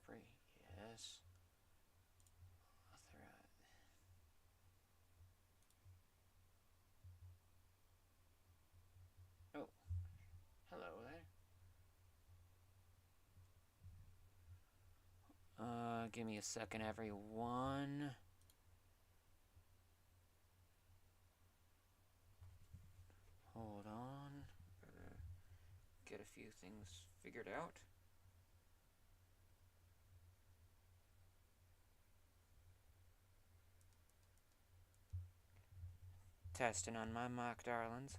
free. Yes. Oh, hello there. Give me a second, everyone. Hold on. Get a few things figured out. Testing on my mic, darlings.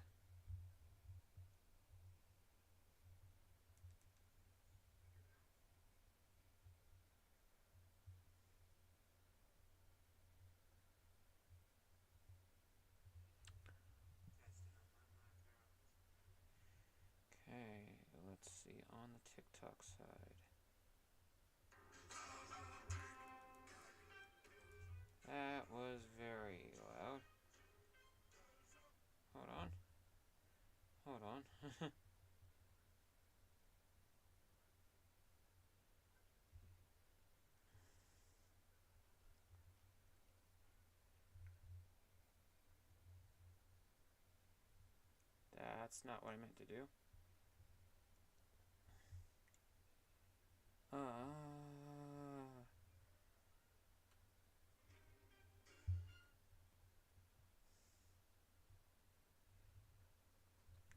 Okay, let's see on the TikTok side. That was very loud. Hold on. Hold on. That's not what I meant to do.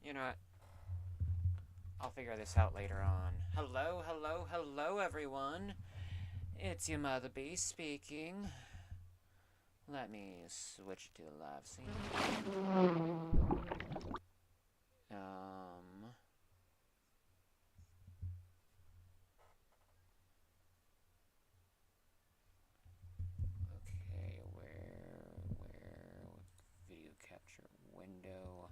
You know what? I'll figure this out later on. Hello, hello, hello, everyone. It's your mother bee speaking. Let me switch to the live scene. Okay, where, video capture window,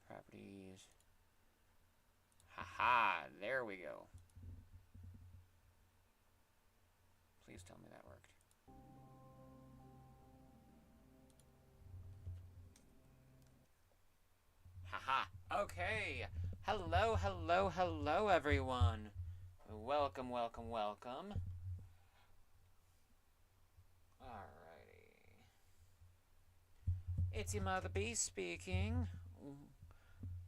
properties. Haha, there we go. Please tell me that worked. Haha, okay. Hello, hello, hello, everyone. Welcome, welcome, welcome. Alrighty. It's your mother bee speaking.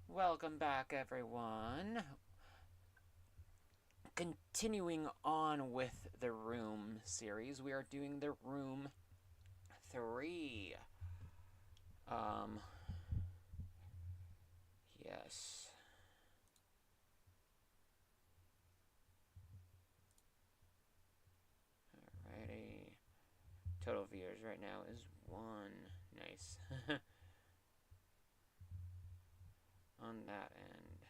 Welcome back, everyone. Continuing on with the Room series, we are doing The Room 3. Yes. Alrighty. Total viewers right now is 1. Nice. On that end.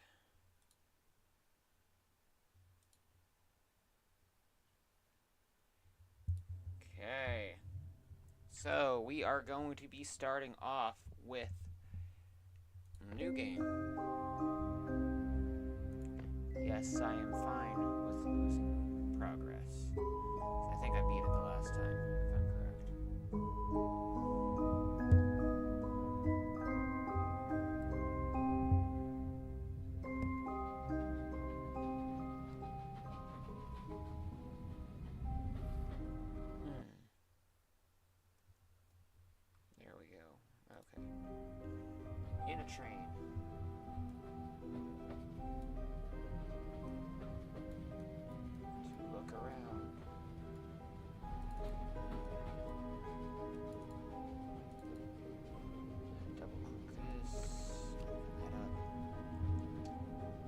Okay. So, we are going to be starting off with a new game. Yes, I am fine with losing progress. I think I beat it the last time, if I'm correct. There we go. Okay. In a train. To look around. Double click this.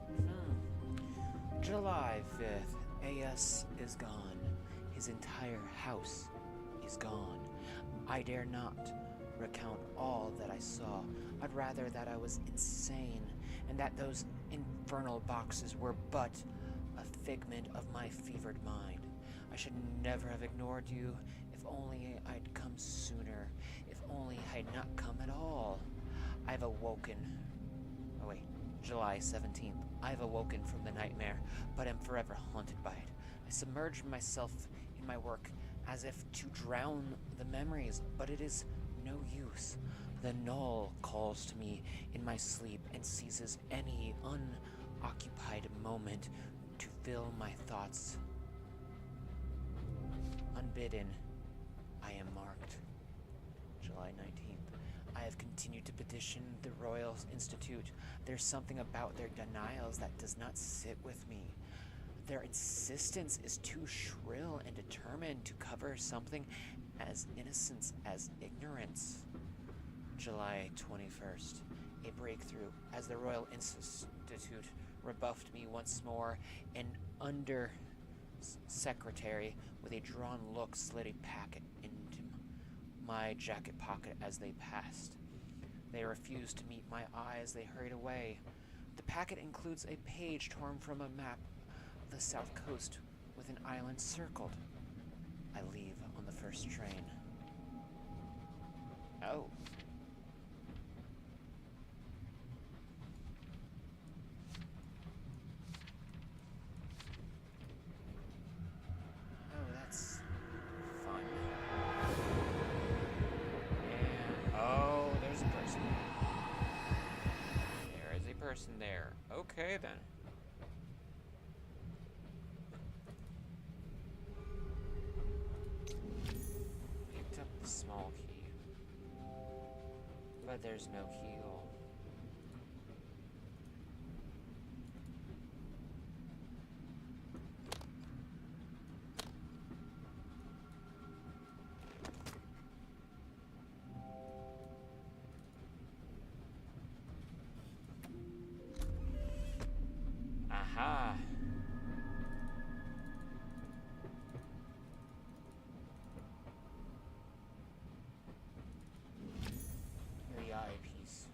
Open that up. July 5th. AS is gone. His entire house is gone. I dare not recount all that I saw. I'd rather that I was insane, and that those infernal boxes were but a figment of my fevered mind. I should never have ignored you. If only I'd come sooner. If only I'd not come at all. I've awoken. Oh wait, July 17th. I've awoken from the nightmare, but am forever haunted by it. I submerge myself in my work as if to drown the memories, but it is no use. The Null calls to me in my sleep and seizes any unoccupied moment to fill my thoughts unbidden, I am marked. July 19th. I have continued to petition the Royal Institute. There's something about their denials that does not sit with me. Their insistence is too shrill and determined to cover something as innocent as ignorance. July 21st. A breakthrough, as the Royal Institute rebuffed me once more. An under-secretary with a drawn look slid a packet into my jacket pocket as they passed. They refused to meet my eye as they hurried away. The packet includes a page torn from a map of the south coast with an island circled. I leave on the first train. Oh. Oh, that's fun. And, oh, there's a person. There is a person there. Okay, then. Picked up the small key. But there's no keyhole. Aha! The eyepiece.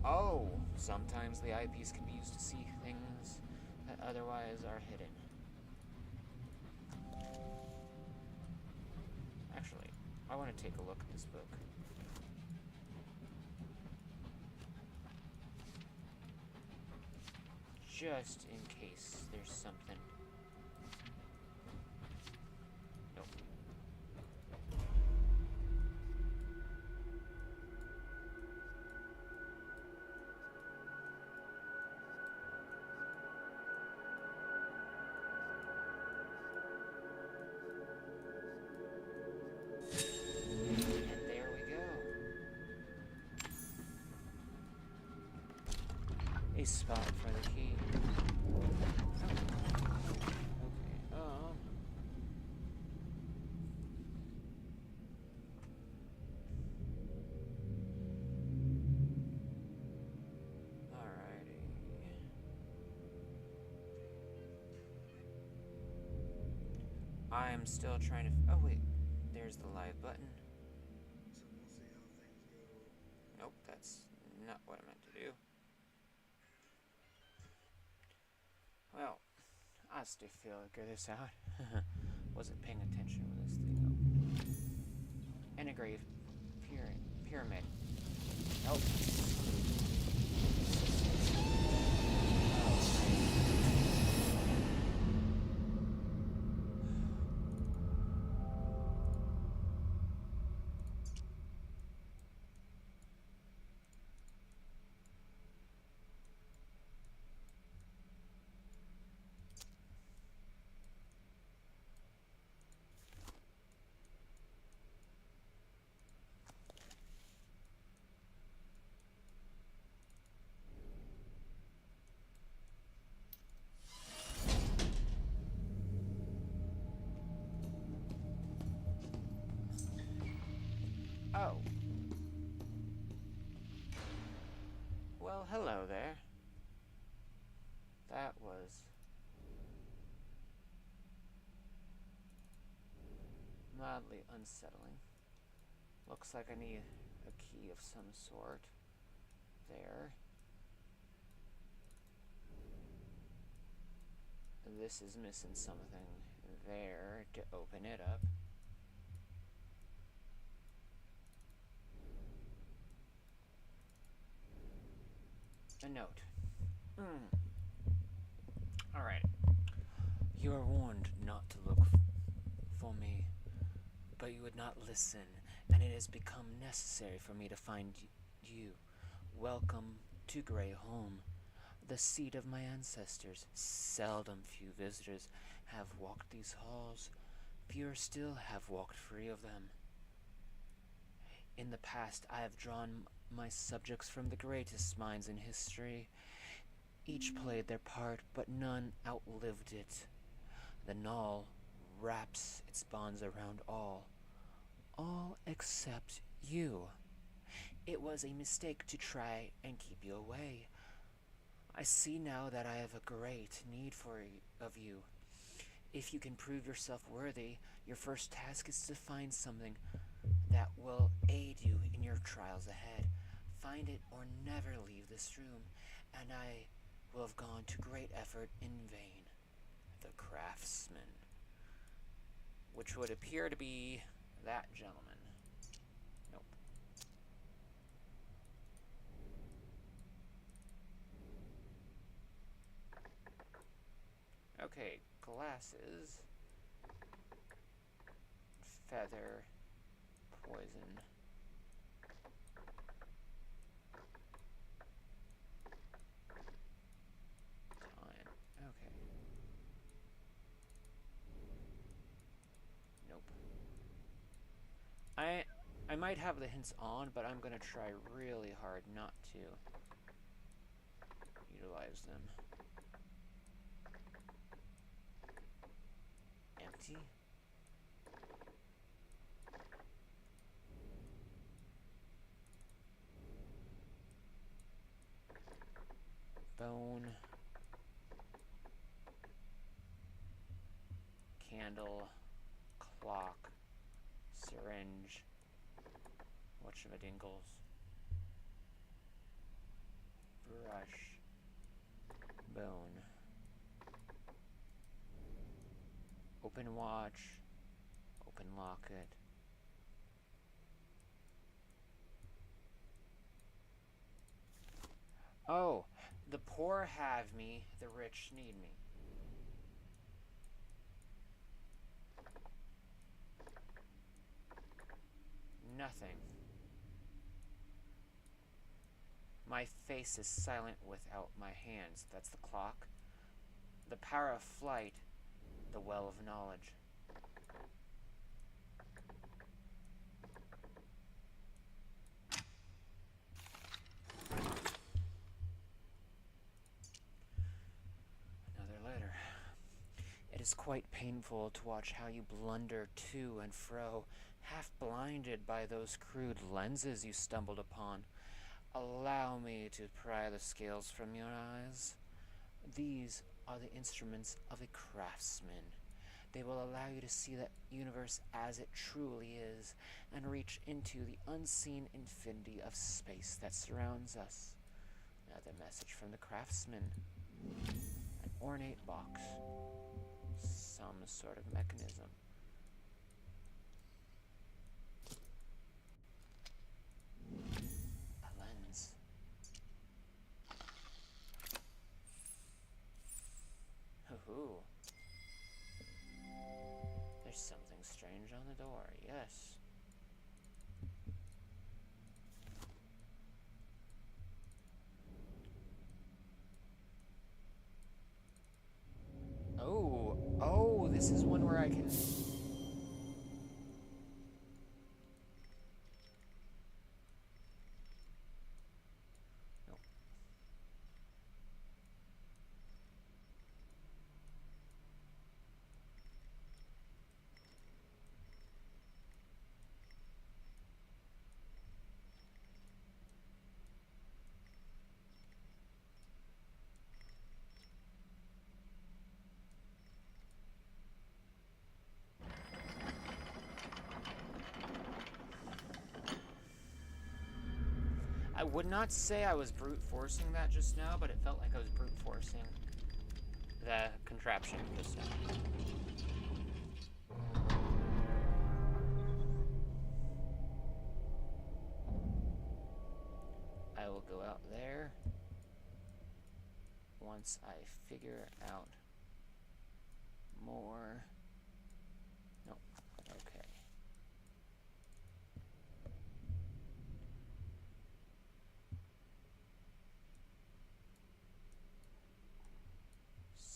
Oh! Sometimes the eyepiece can be used to see things that otherwise are hidden. Actually, I want to take a look at this book. Just in case there's something. Nope. And there we go. A spot for the key. I'm still trying to. Oh, wait. There's the live button. Nope, that's not what I meant to do. Well, I still feel figure this out. Wasn't paying attention when this thing opened. And a grave pyramid. Nope. Oh. Well, hello there. That was mildly unsettling. Looks like I need a key of some sort. There. This is missing something there to open it up. A note. Alright. You are warned not to look for me, but you would not listen, and it has become necessary for me to find you. Welcome to Greyholm, the seat of my ancestors. Seldom few visitors have walked these halls, fewer still have walked free of them. In the past, I have drawn my subjects from the greatest minds in history. Each played their part, but none outlived it. The Null wraps its bonds around all except you. It was a mistake to try and keep you away. I see now that I have a great need of you. If you can prove yourself worthy, your first task is to find something that will aid you in your trials ahead. Find it or never leave this room, and I will have gone to great effort in vain. The Craftsman, which would appear to be that gentleman. Nope. Okay, glasses, feather, poison. Time. Okay. Nope. I might have the hints on, but I'm gonna try really hard not to utilize them. Empty. Bone. Candle. Clock. Syringe. Whatchamadinkles. Brush. Bone. Open watch. Open locket. Oh, the poor have me, the rich need me. Nothing. My face is silent without my hands. That's the clock. The power of flight, the well of knowledge. Another letter. It is quite painful to watch how you blunder to and fro, half blinded by those crude lenses you stumbled upon. Allow me to pry the scales from your eyes. These are the instruments of a craftsman. They will allow you to see the universe as it truly is and reach into the unseen infinity of space that surrounds us. Another message from the craftsman. An ornate box. Some sort of mechanism. A lens. Hoo-hoo. There's something strange on the door, yes. Oh, this is one where I can... Nope. I would not say I was brute forcing that just now, but it felt like I was brute forcing the contraption just now. I will go out there once I figure out more. Nope. Okay.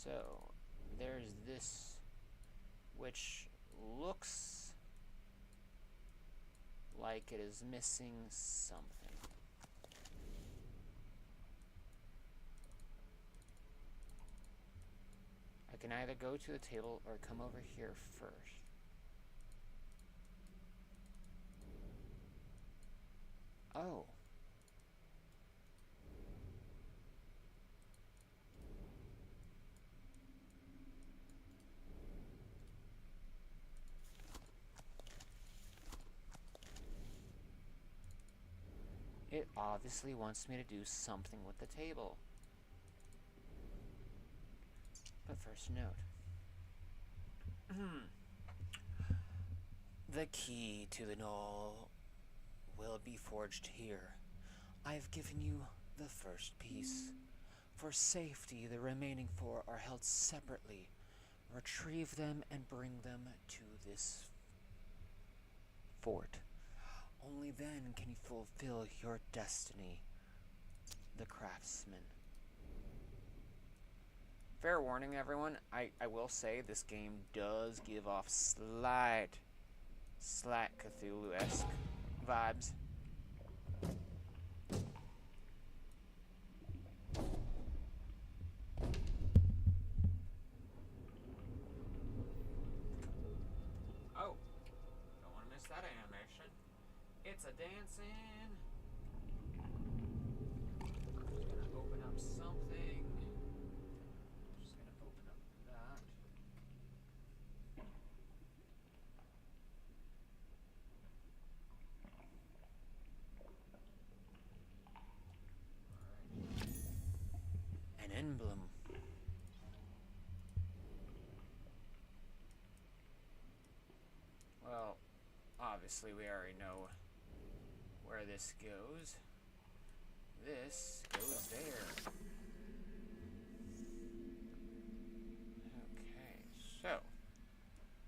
So, there's this which looks like it is missing something. I can either go to the table or come over here first. Oh. It obviously wants me to do something with the table. But first note. The key to the knoll will be forged here. I've given you the first piece. For safety, the remaining 4 are held separately. Retrieve them and bring them to this fort. Only then can you fulfill your destiny, the craftsman. Fair warning, everyone, I will say this game does give off slight Cthulhu-esque vibes. Oh, don't want to miss that animation. It's a dancing. Just gonna open up something. Just gonna open up that. Alright. An emblem. Well, obviously we already know where this goes. This goes there. Okay, so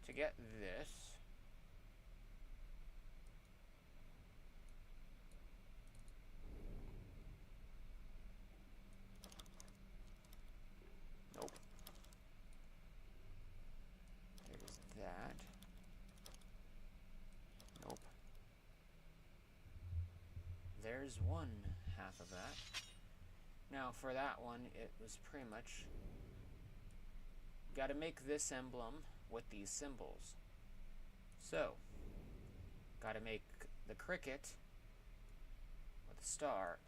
to get this, nope. There's that. Nope. There's one half of that. Now for that one, it was pretty much gotta make this emblem with these symbols. So, gotta make the cricket with a star.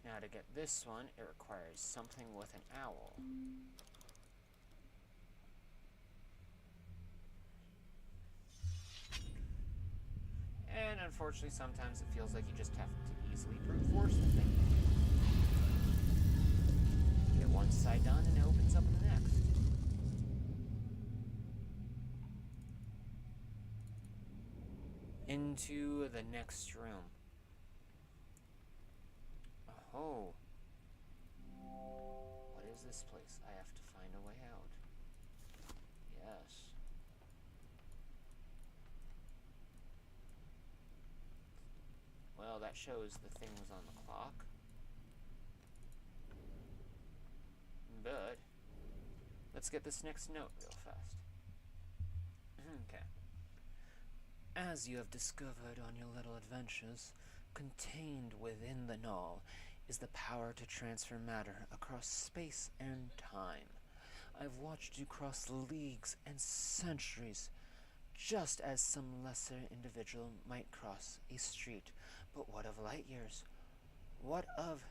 Now to get this one, it requires something with an owl. And unfortunately, sometimes it feels like you just have to easily brute force the thing. Get one side done and it opens up the next. Into the next room. Oh. What is this place? I have to find a way out. Yes. Well, that shows the thing was on the clock. But let's get this next note real fast. Okay. As you have discovered on your little adventures, contained within the knoll is the power to transfer matter across space and time. I've watched you cross leagues and centuries, just as some lesser individual might cross a street. But what of light years? What of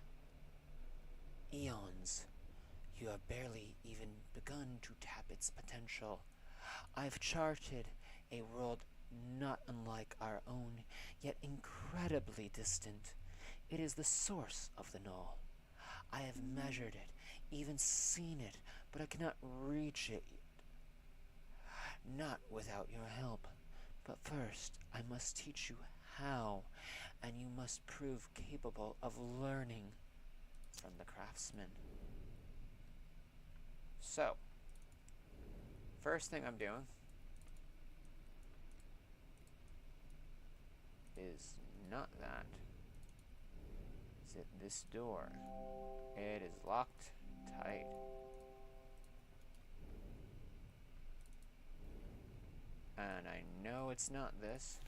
eons? You have barely even begun to tap its potential. I've charted a world not unlike our own, yet incredibly distant. It is the source of the knoll. I have measured it, even seen it, but I cannot reach it yet. Not without your help. But first, I must teach you how, and you must prove capable of learning from the craftsman. So, first thing I'm doing is not that. Is it this door? It is locked tight. And I know it's not this,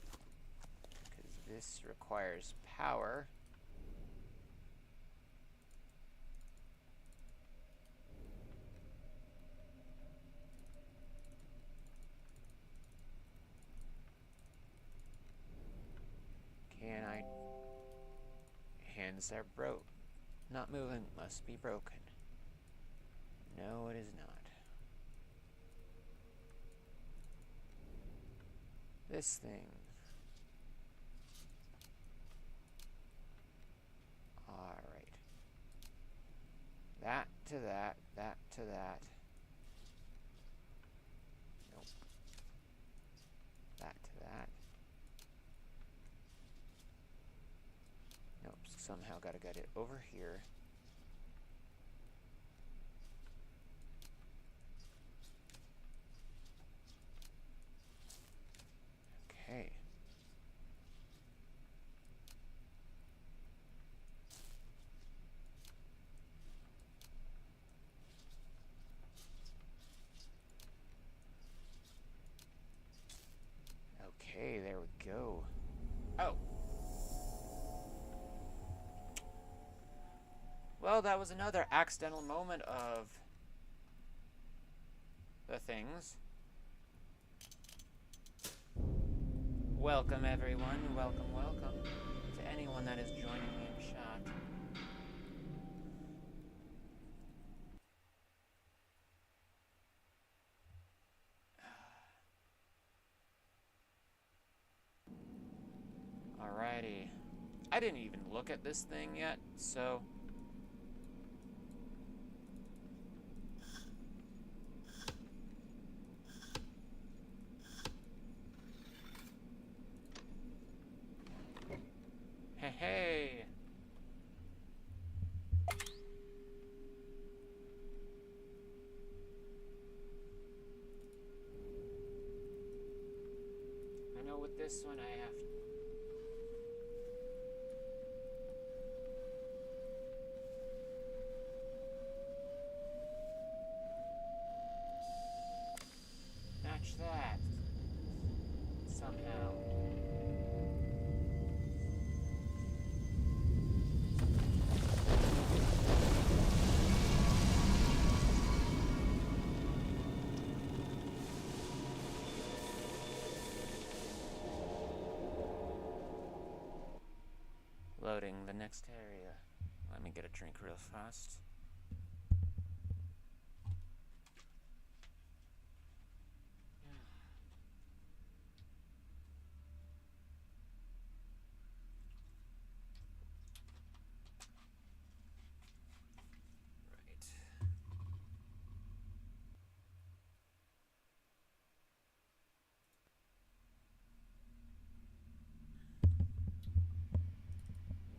because this requires power. Can I? Hands are broke. Not moving, must be broken. No, it is not. This thing. Alright. That to that, that to that. Nope. That to that. Nope, somehow gotta get it over here. Okay. Okay, there we go. Oh! Well, that was another accidental moment of the things. Welcome, everyone. Welcome, welcome to anyone that is joining me in chat. Alrighty. I didn't even look at this thing yet, so... Hey, hey! I know with this one I have to... match that. Somehow. Loading the next area. Let me get a drink real fast. Right.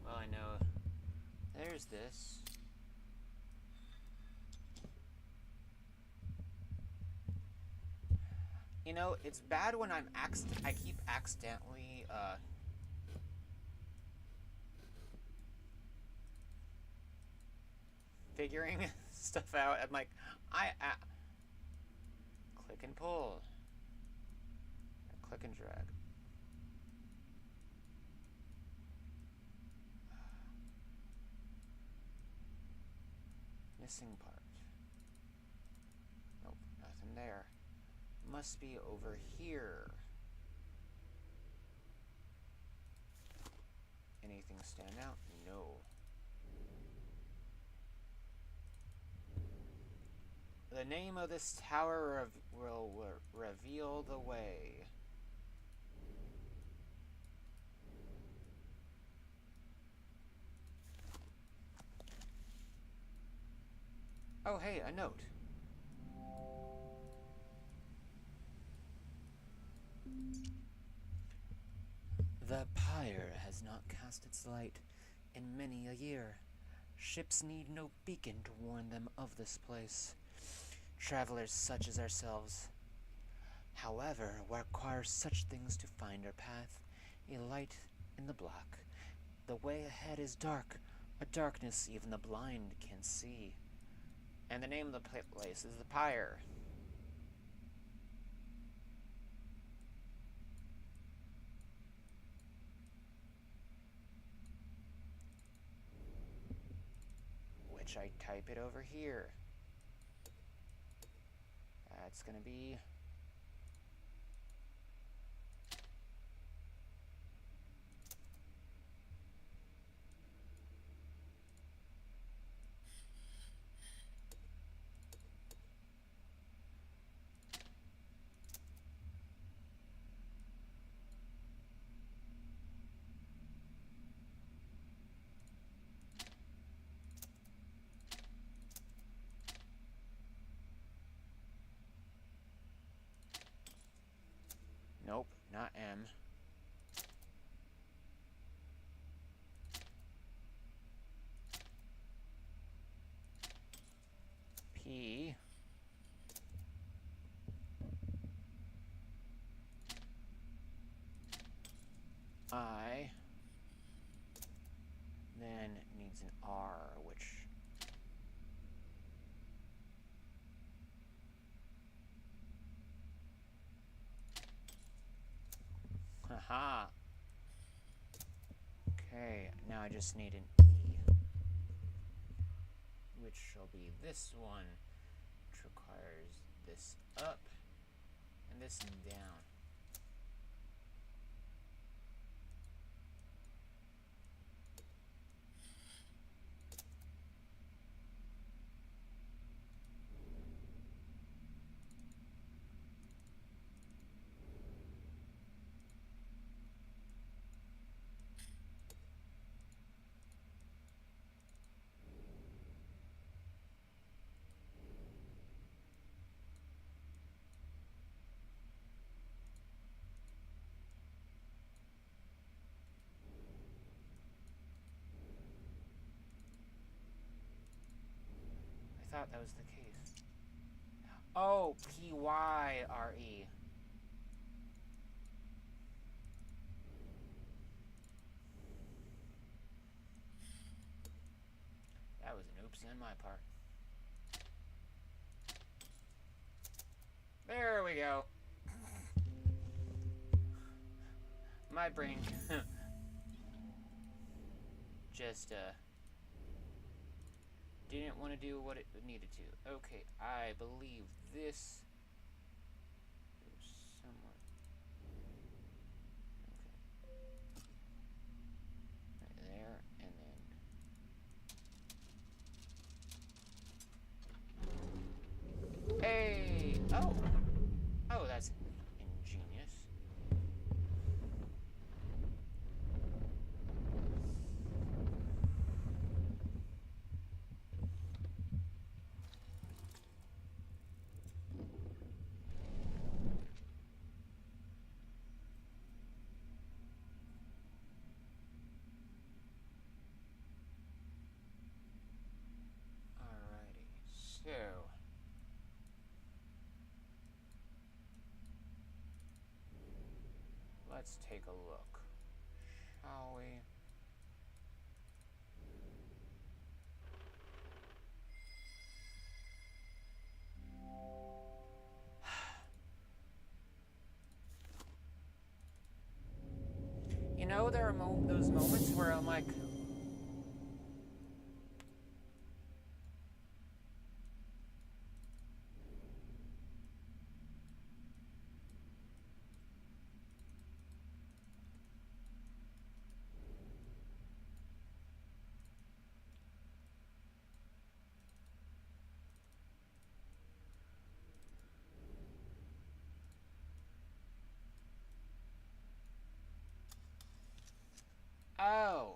Well, I know there's this. You know, it's bad when I keep accidentally, figuring stuff out. I'm like, click and pull. Or click and drag. Missing part. Nope, nothing there. Must be over here. Anything stand out? No. The name of this tower will reveal the way. Oh, hey, a note. The pyre has not cast its light in many a year. Ships need no beacon to warn them of this place. Travelers such as ourselves, however, require such things to find our path. A light in the black. The way ahead is dark, a darkness even the blind can see. And the name of the place is the Pyre. Which I type it over here. That's gonna be nope, not M. P. I. Then needs an R, which. Haha. Okay, now I just need an E, which shall be this one, which requires this up and this down. I thought that was the case. Oh, Pyre. That was an oopsie on my part. There we go. My brain just didn't want to do what it needed to. Okay, I believe this goes somewhere. Okay. Right there, and then. Hey! Oh! Oh, that's ingenious. Alrighty, so let's take a look, shall we? You know, there are those moments where I'm like, oh,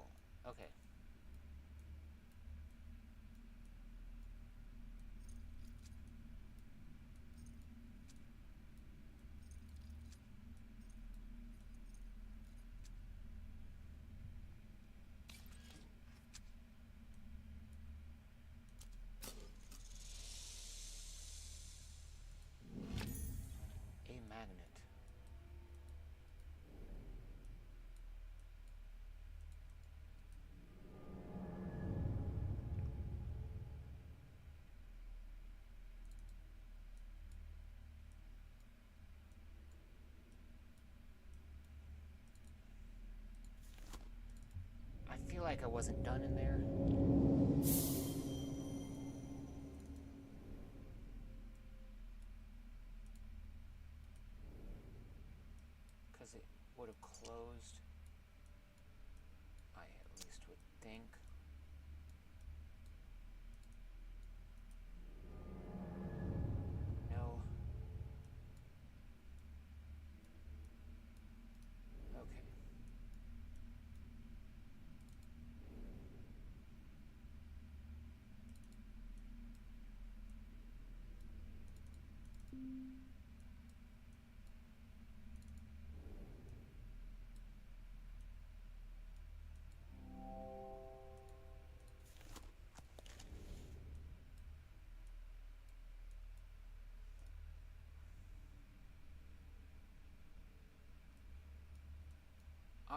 like I wasn't done in there. Because it would have closed, I at least would think. No. Okay.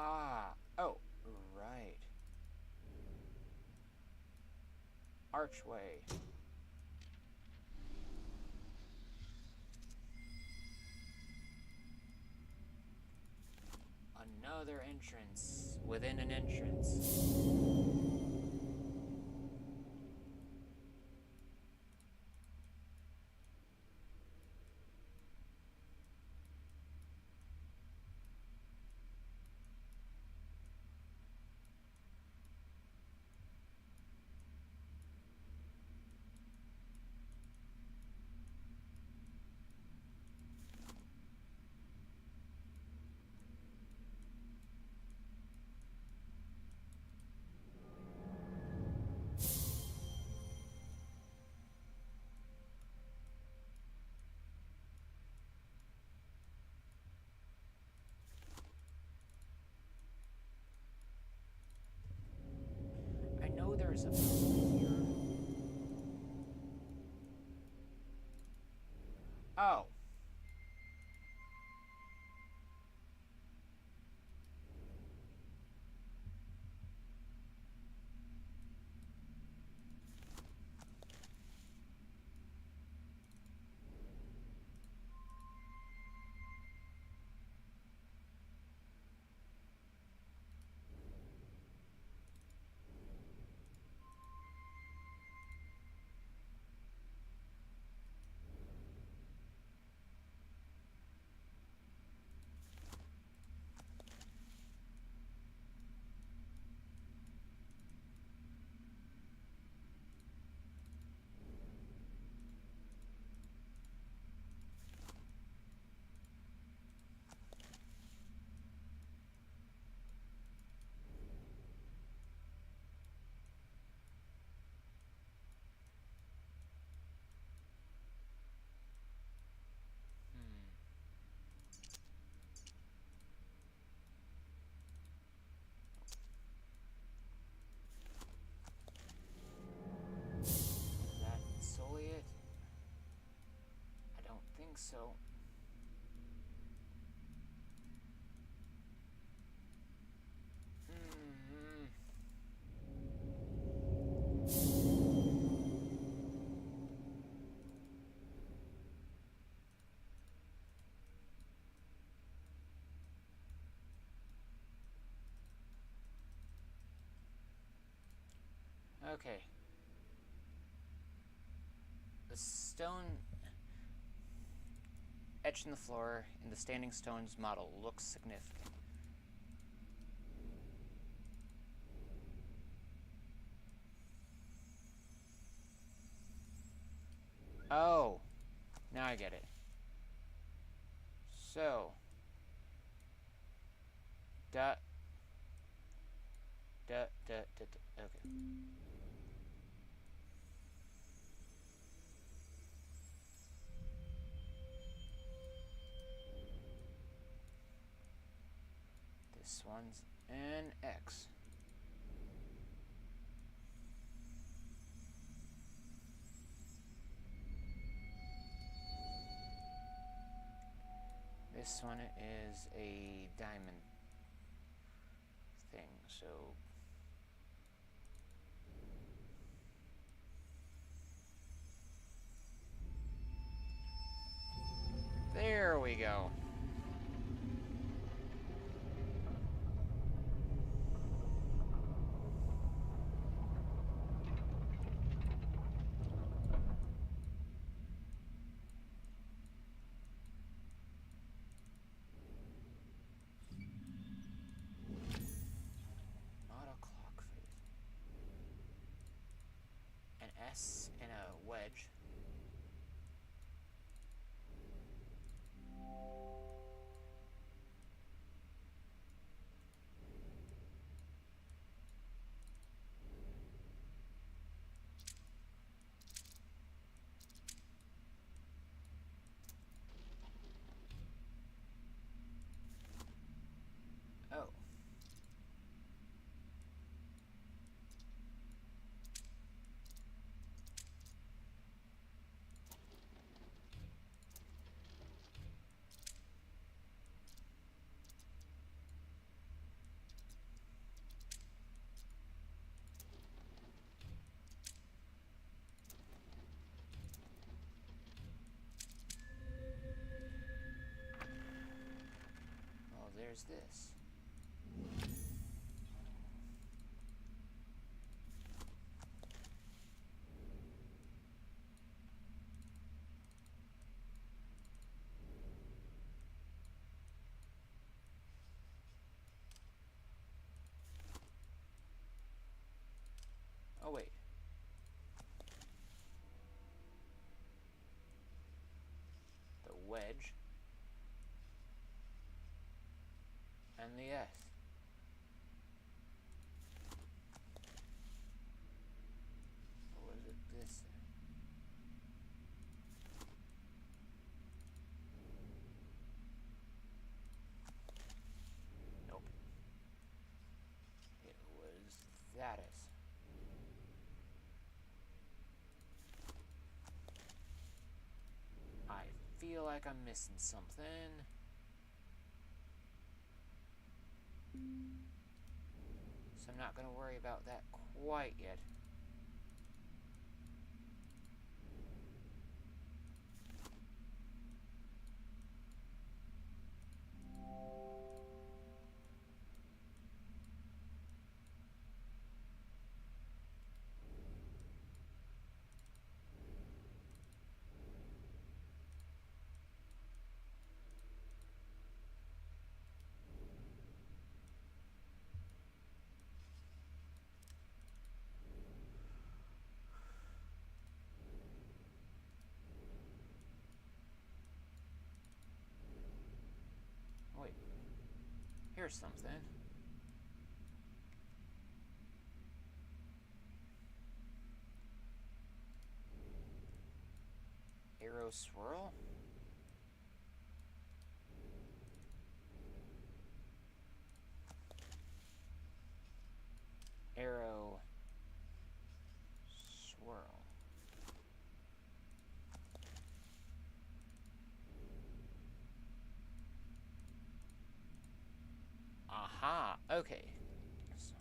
Ah, oh, right. Archway. Another entrance within an entrance. I know there's a building here. Oh. That's solely it? I don't think so. Okay. The stone etched in the floor in the Standing Stones model looks significant. Oh, now I get it. So, okay. This one's an X. This one is a diamond thing, so there we go. there's this. Oh, wait. The wedge. And the S. Or was it this? Nope. It was that S. I feel like I'm missing something. So I'm not going to worry about that quite yet. Wait. Here's something. Arrow swirl? Arrow swirl. Aha, okay. So.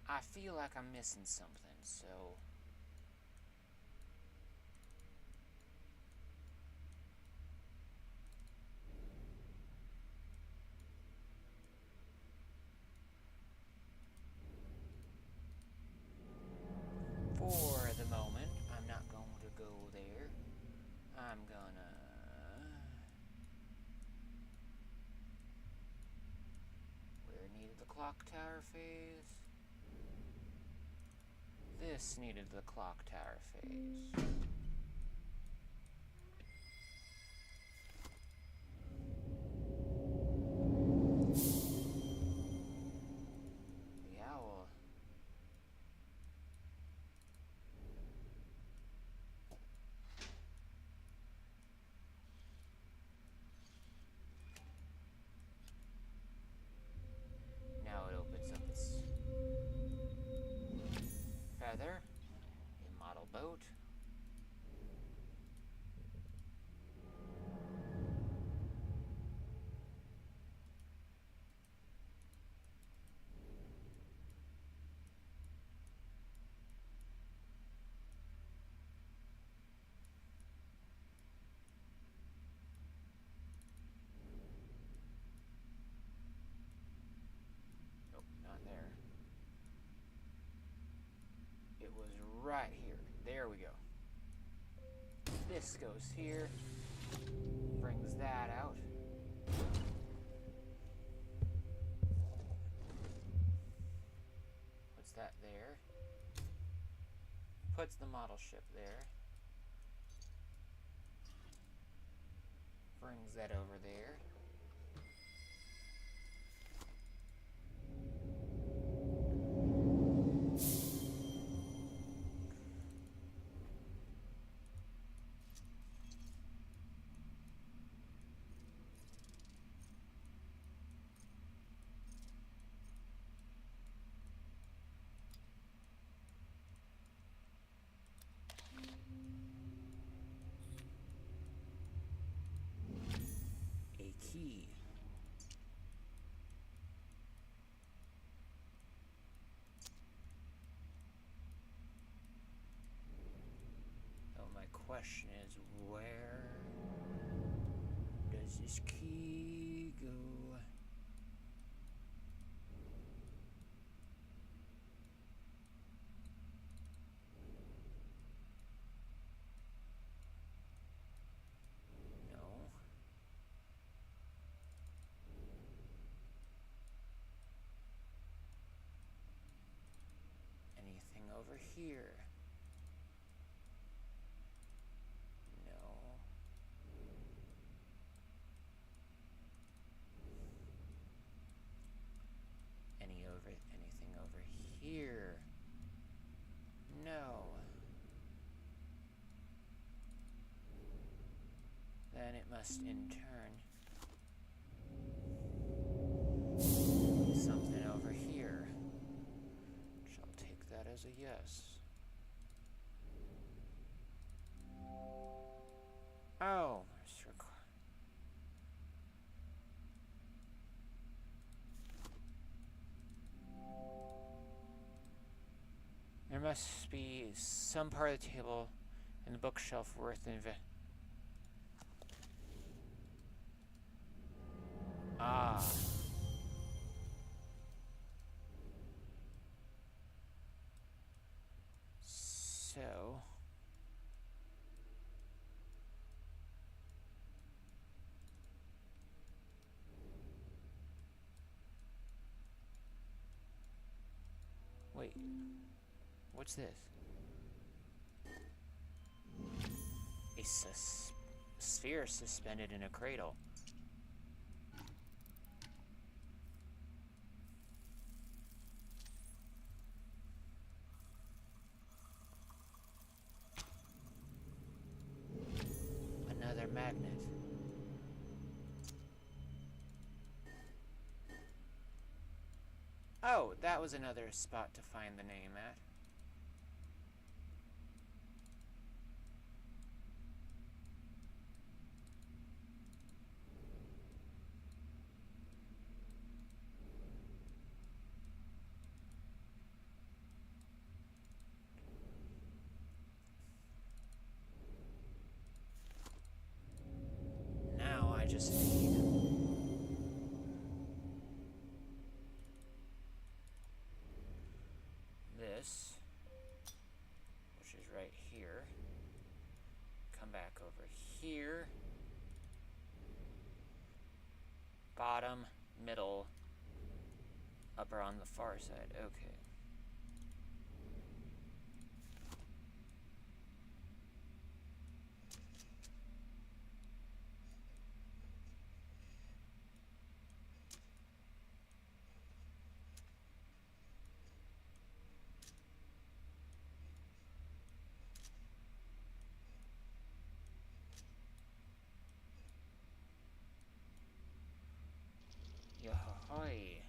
I feel like I'm missing something, so... For the moment, I'm not going to go there. I'm gonna... Where needed the clock tower phase? This needed the clock tower phase. The owl. Now it opens up its feather, a model boat. Nope, not there. It was right here. There we go. This goes here, brings that out. Puts that there. Puts the model ship there. Brings that over there. question is, where does this key go? No. Anything over here? Anything over here? No. Then it must in turn be something over here. Shall take that as a yes. Oh, there must be some part of the table in the bookshelf worth Ah. So. Wait. What's this? A sphere suspended in a cradle. Another magnet. Oh, that was another spot to find the name at. Now I just need this, which is right here. Come back over here. Bottom, middle, upper on the far side. Okay. Yahoy.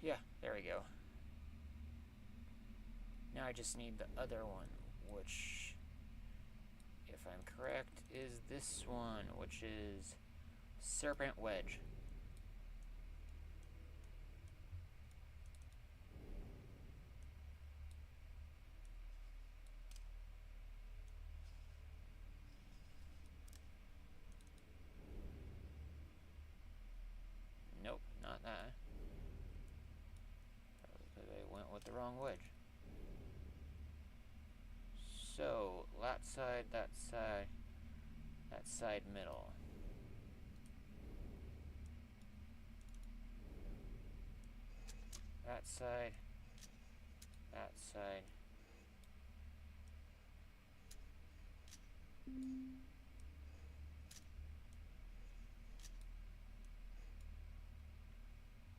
Yeah, there we go. Now I just need the other one, which, if I'm correct, is this one, which is Serpent Wedge. Nope, not that. Probably they went with the wrong wedge. So, that side, middle. That side, that side.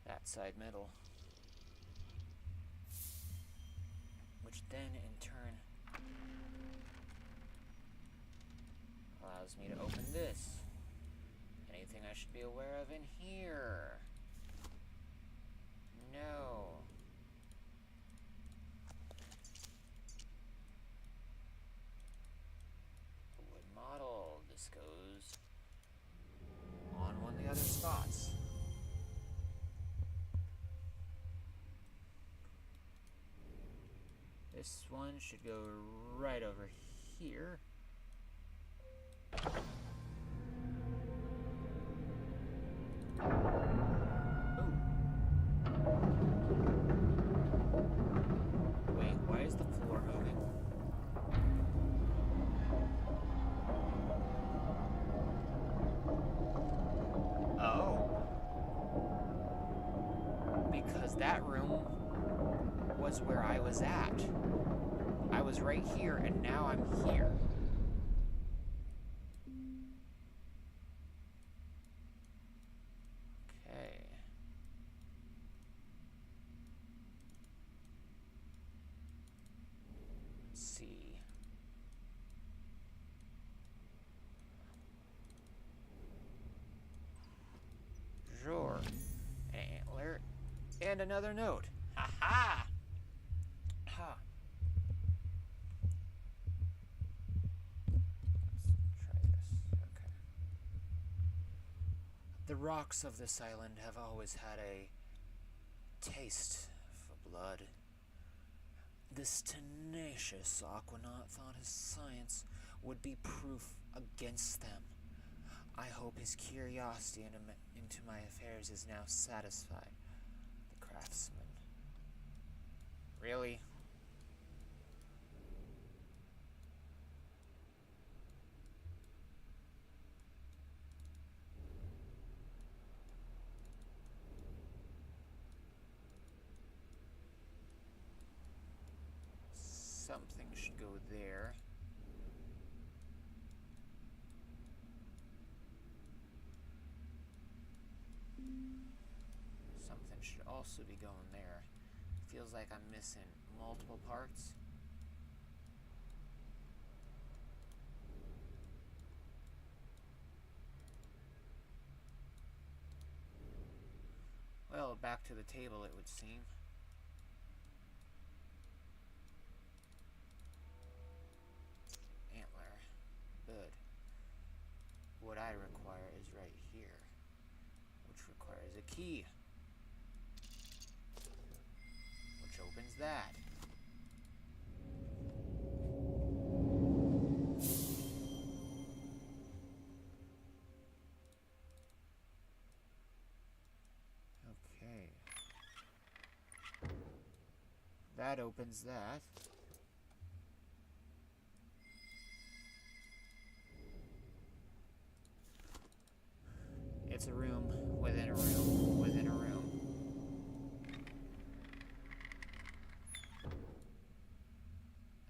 That side, middle. Which then, in turn, allows me to open this. Anything I should be aware of in here? No. A wood model. This goes on one of the other spots. This one should go right over here. Wait, why is the floor moving? Oh. Because that room was where I was at. I was right here, and now I'm here. Okay. Let's see. Sure. An antler. And another note. Ha ha! Ha. Let's try this. Okay. The rocks of this island have always had a taste for blood. This tenacious Aquanaut thought his science would be proof against them. I hope his curiosity into my affairs is now satisfied. The craftsman. Really? Something should go there. Something should also be going there. Feels like I'm missing multiple parts. Well, back to the table it would seem. Antler. Good. What I require is right here, which requires a key, which opens that. Okay. That opens that. It's a room within a room within a room.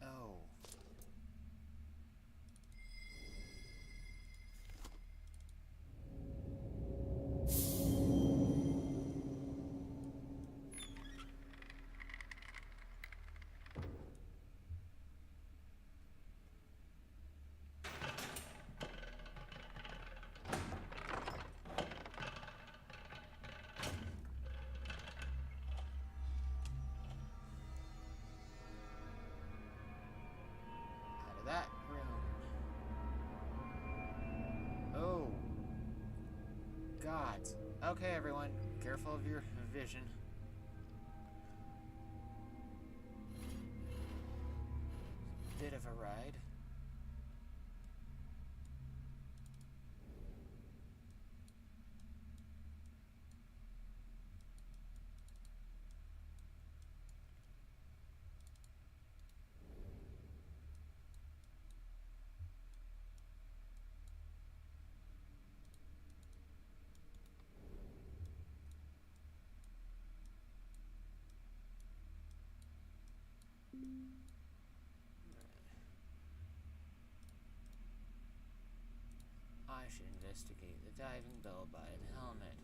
Oh. That room. Oh. Gods. Okay, everyone. Careful of your vision. Bit of a ride. I should investigate the diving bell by the helmet.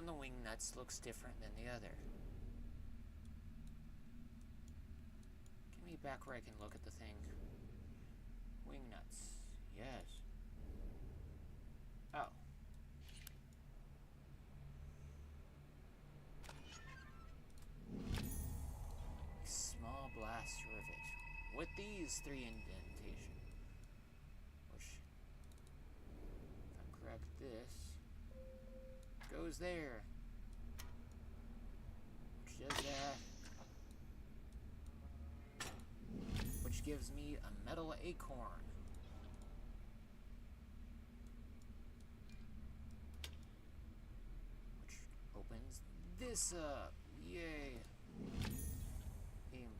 on the wing nuts looks different than the other. Get me back where I can look at the thing. Wing nuts. Yes. Oh. Small blast rivet. With these 3 indentation. Which, if I'm correct, this goes there. Which does that. Which gives me a metal acorn. Which opens this up. Yay. Aim.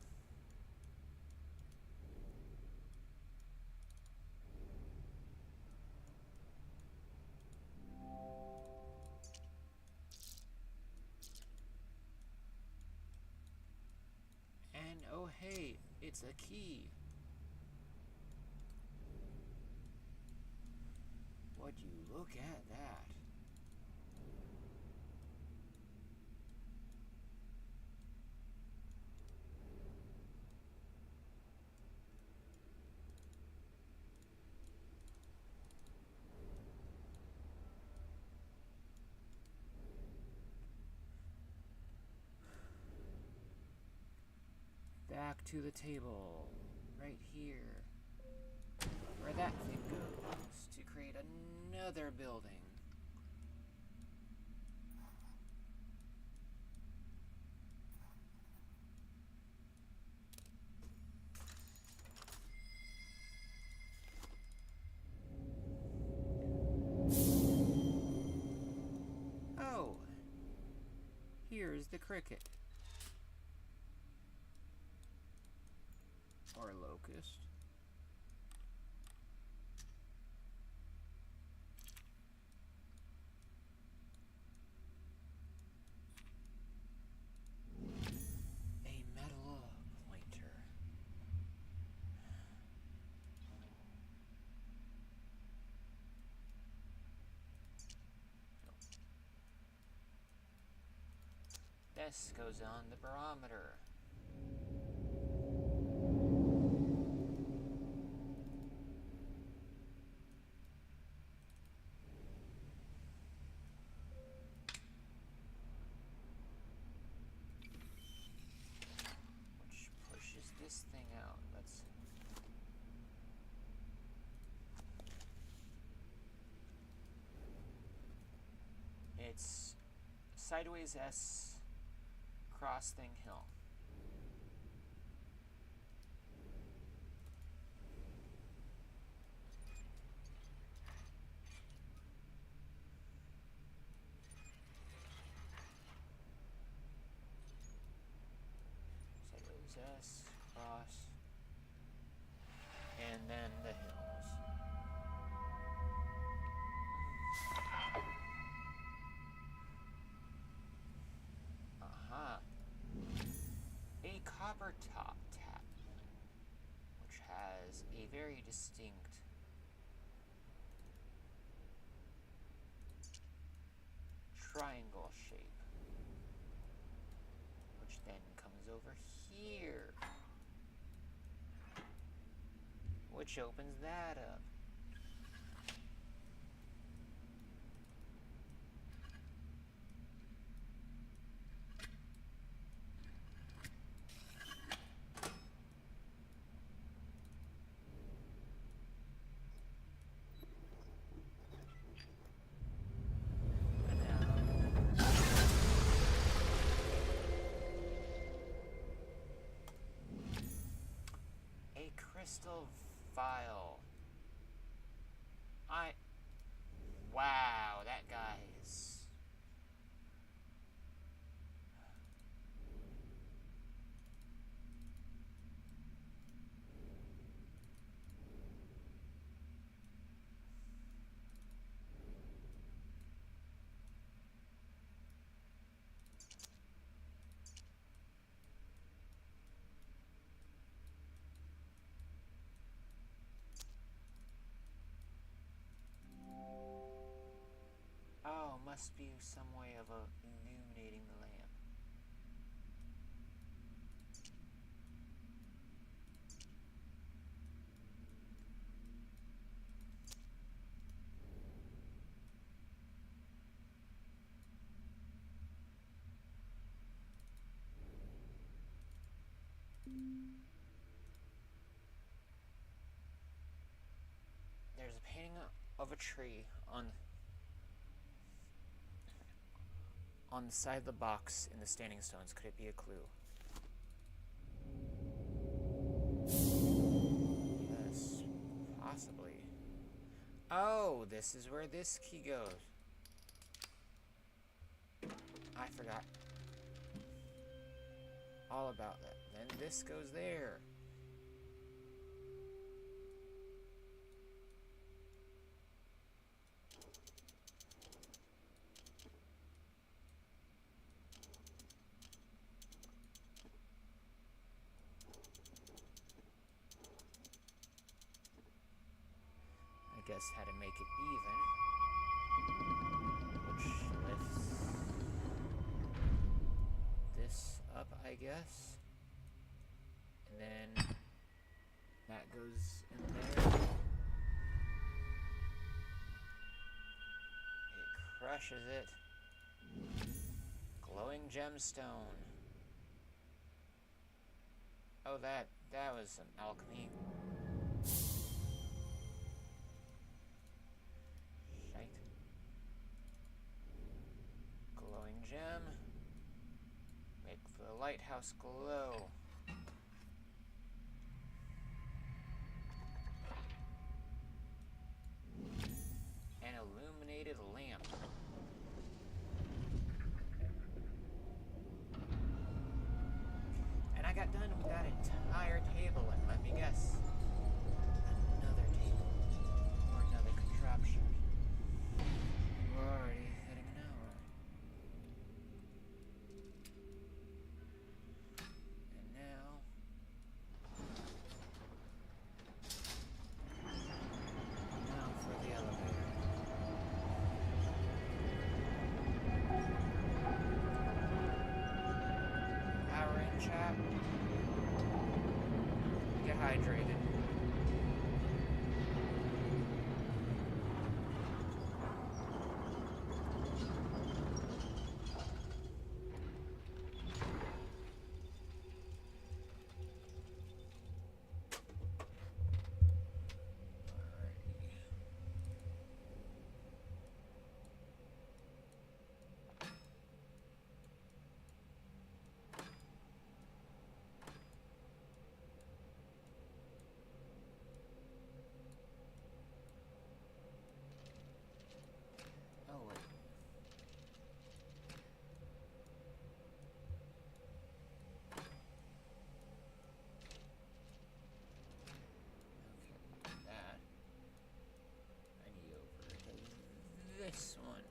And oh hey, it's a key. Would you look at that? Back to the table, right here, where that thing goes, to create another building. Oh, here's the cricket. Or locust. A metal pointer. This goes on the barometer. This thing out. It's sideways S cross thing hill. Sideways S cross, and then the hills. Aha. A copper top tap, which has a very distinct triangle shape, which then comes over here, which opens that up. Crystal vial. Wow, that guy is... must be some way of illuminating the lamp. There's a painting of a tree on the side of the box in the standing stones. Could it be a clue? Yes, possibly. Oh, this is where this key goes. I forgot all about that. Then this goes there. I guess how to make it even, which lifts this up, I guess, and then that goes in there. It crushes it. Glowing gemstone. Oh, that was some alchemy. Glowing gem. Make the lighthouse glow. An illuminated lamp. And I got done with that entire table, and let me guess. Another table. Or another contraption. We're already hitting an hour. And now for the elevator. Power in, chat. Get hydrated. This one.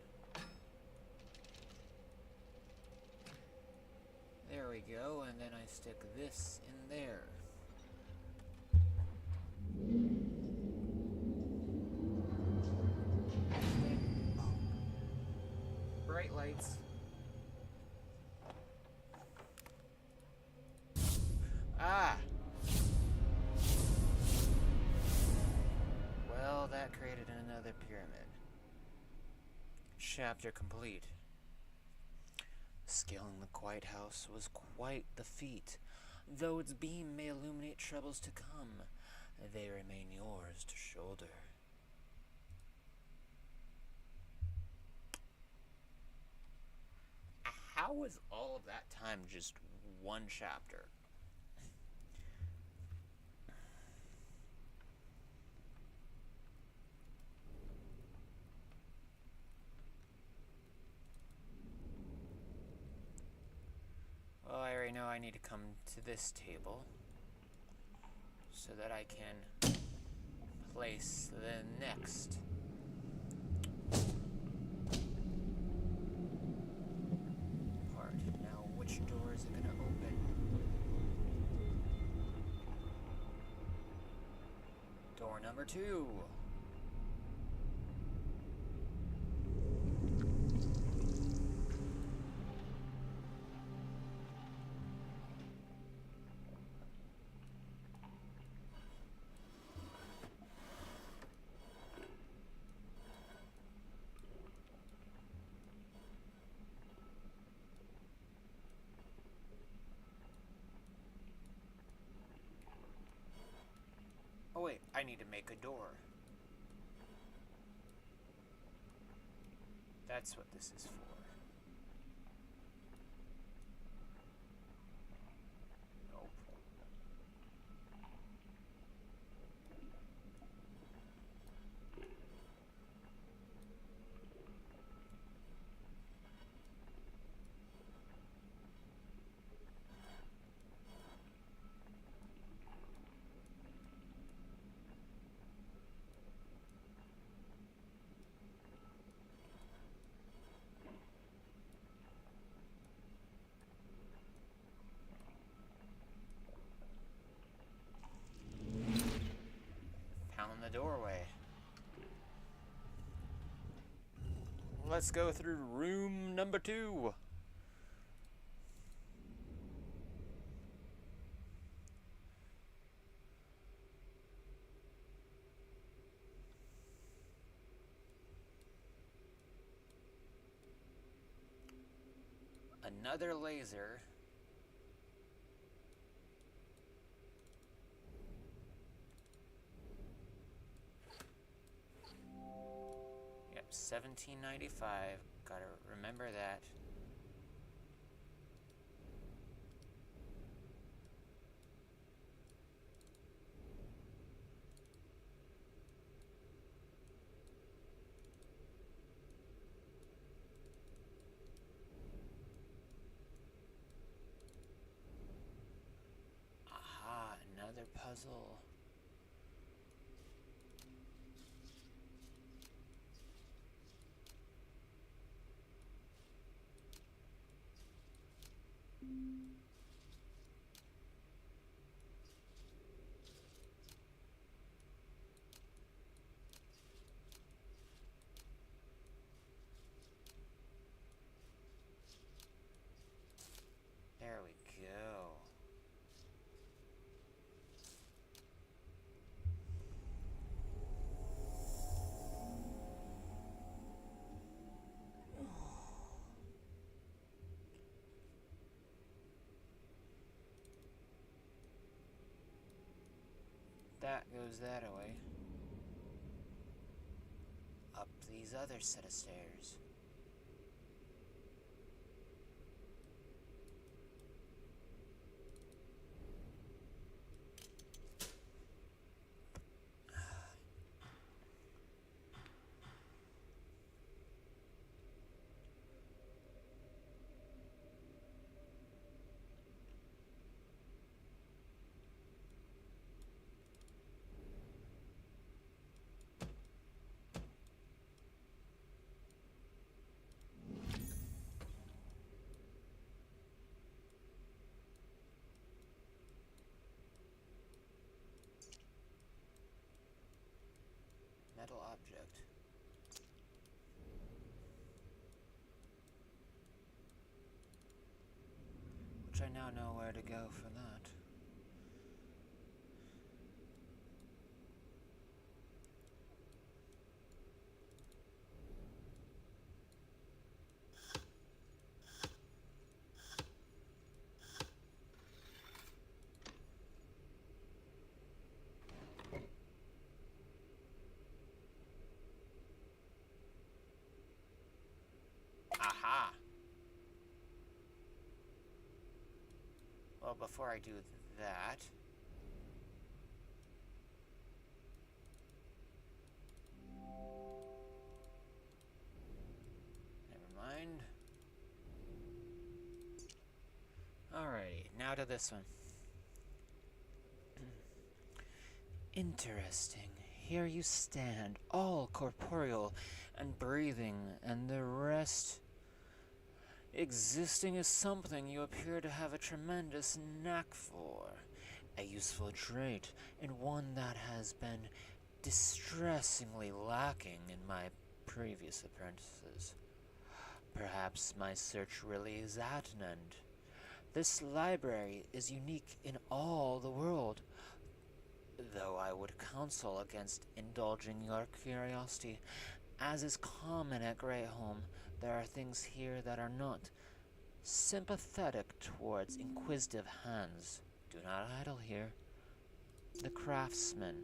There we go, and then I stick this in there. Bright lights. Ah! Well, that created another pyramid. Chapter complete. Scaling the Quiet House was quite the feat. Though its beam may illuminate troubles to come, they remain yours to shoulder. How was all of that time just one chapter? Well, I already know I need to come to this table so that I can place the next part. Now, which door is it going to open? Door number 2. make a door. That's what this is for. Nope. Found the doorway. Let's go through room number 2. Another laser. Yep, 1795. Gotta remember that. Aha, another puzzle. There we go. That goes that away. Up these other set of stairs. Metal object. Which I now know where to go for that. Aha! Well, before I do that... Never mind. Alrighty, now to this one. Interesting. Here you stand, all corporeal and breathing, and the rest existing is something you appear to have a tremendous knack for. A useful trait, and one that has been distressingly lacking in my previous apprentices. Perhaps my search really is at an end. This library is unique in all the world, though I would counsel against indulging your curiosity. As is common at Greyholm, there are things here that are not sympathetic towards inquisitive hands. Do not idle here. The craftsman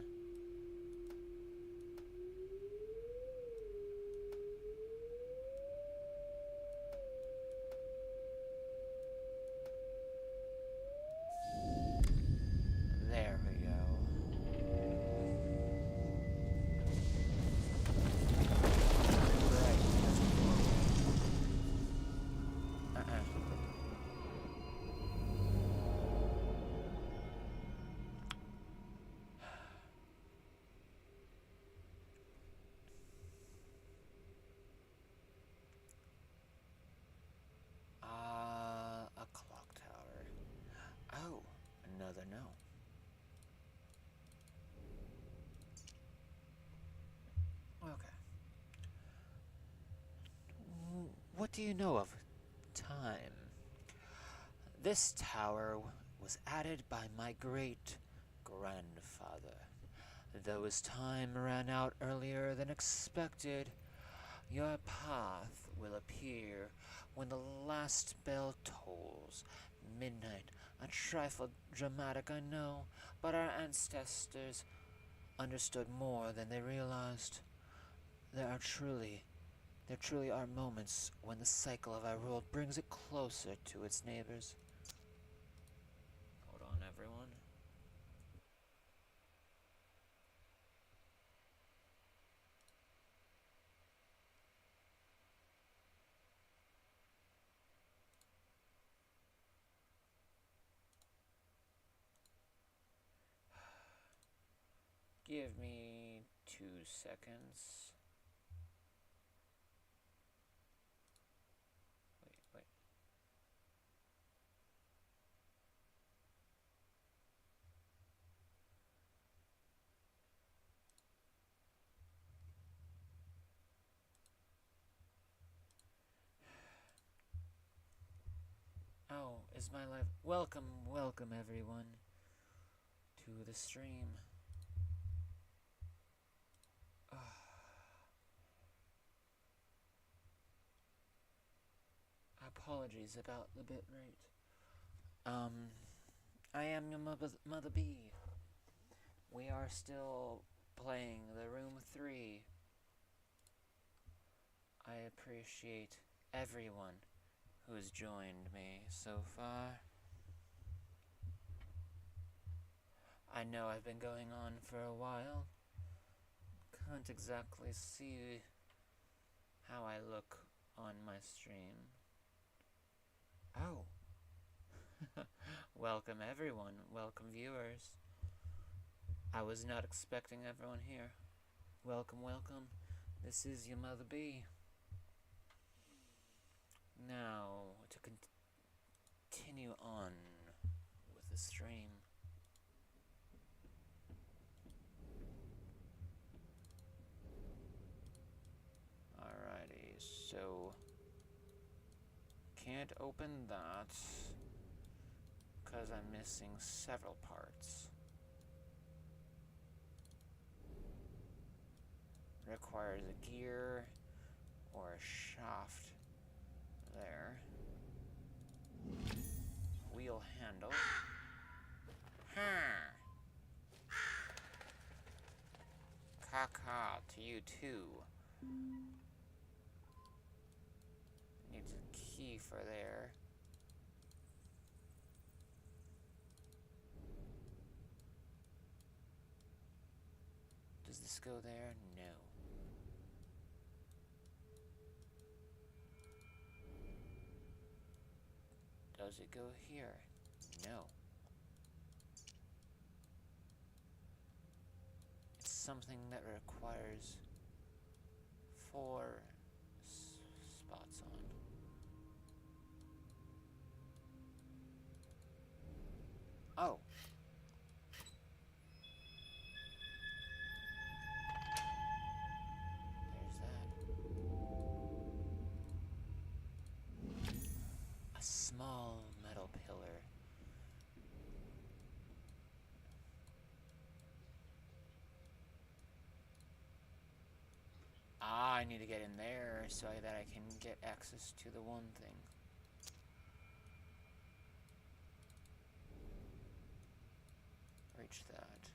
what do you know of time? This tower was added by my great-grandfather. Though his time ran out earlier than expected, your path will appear when the last bell tolls. Midnight, a trifle dramatic, I know, but our ancestors understood more than they realized. There truly are moments when the cycle of our world brings it closer to its neighbors. Hold on, everyone. Give me 2 seconds. Wait. Oh, is my life... Welcome everyone to the stream. Apologies about the bit rate. I am your Mother Bee. We are still playing The Room 3. I appreciate everyone who has joined me so far. I know I've been going on for a while. Can't exactly see how I look on my stream. Oh. Welcome everyone. Welcome viewers. I was not expecting everyone here. Welcome. This is your Mother Bee. Now, to continue on with the stream. Alrighty, so... Can't open that, because I'm missing several parts. Requires a gear or a shaft there. Wheel handle. Caca to you too. Needs a key for there. Does this go there? No. Does it go here? No. It's something that requires 4 spots on. Oh. There's that. A small metal pillar. Ah, I need to get in there so that I can get access to the one thing. Reach that.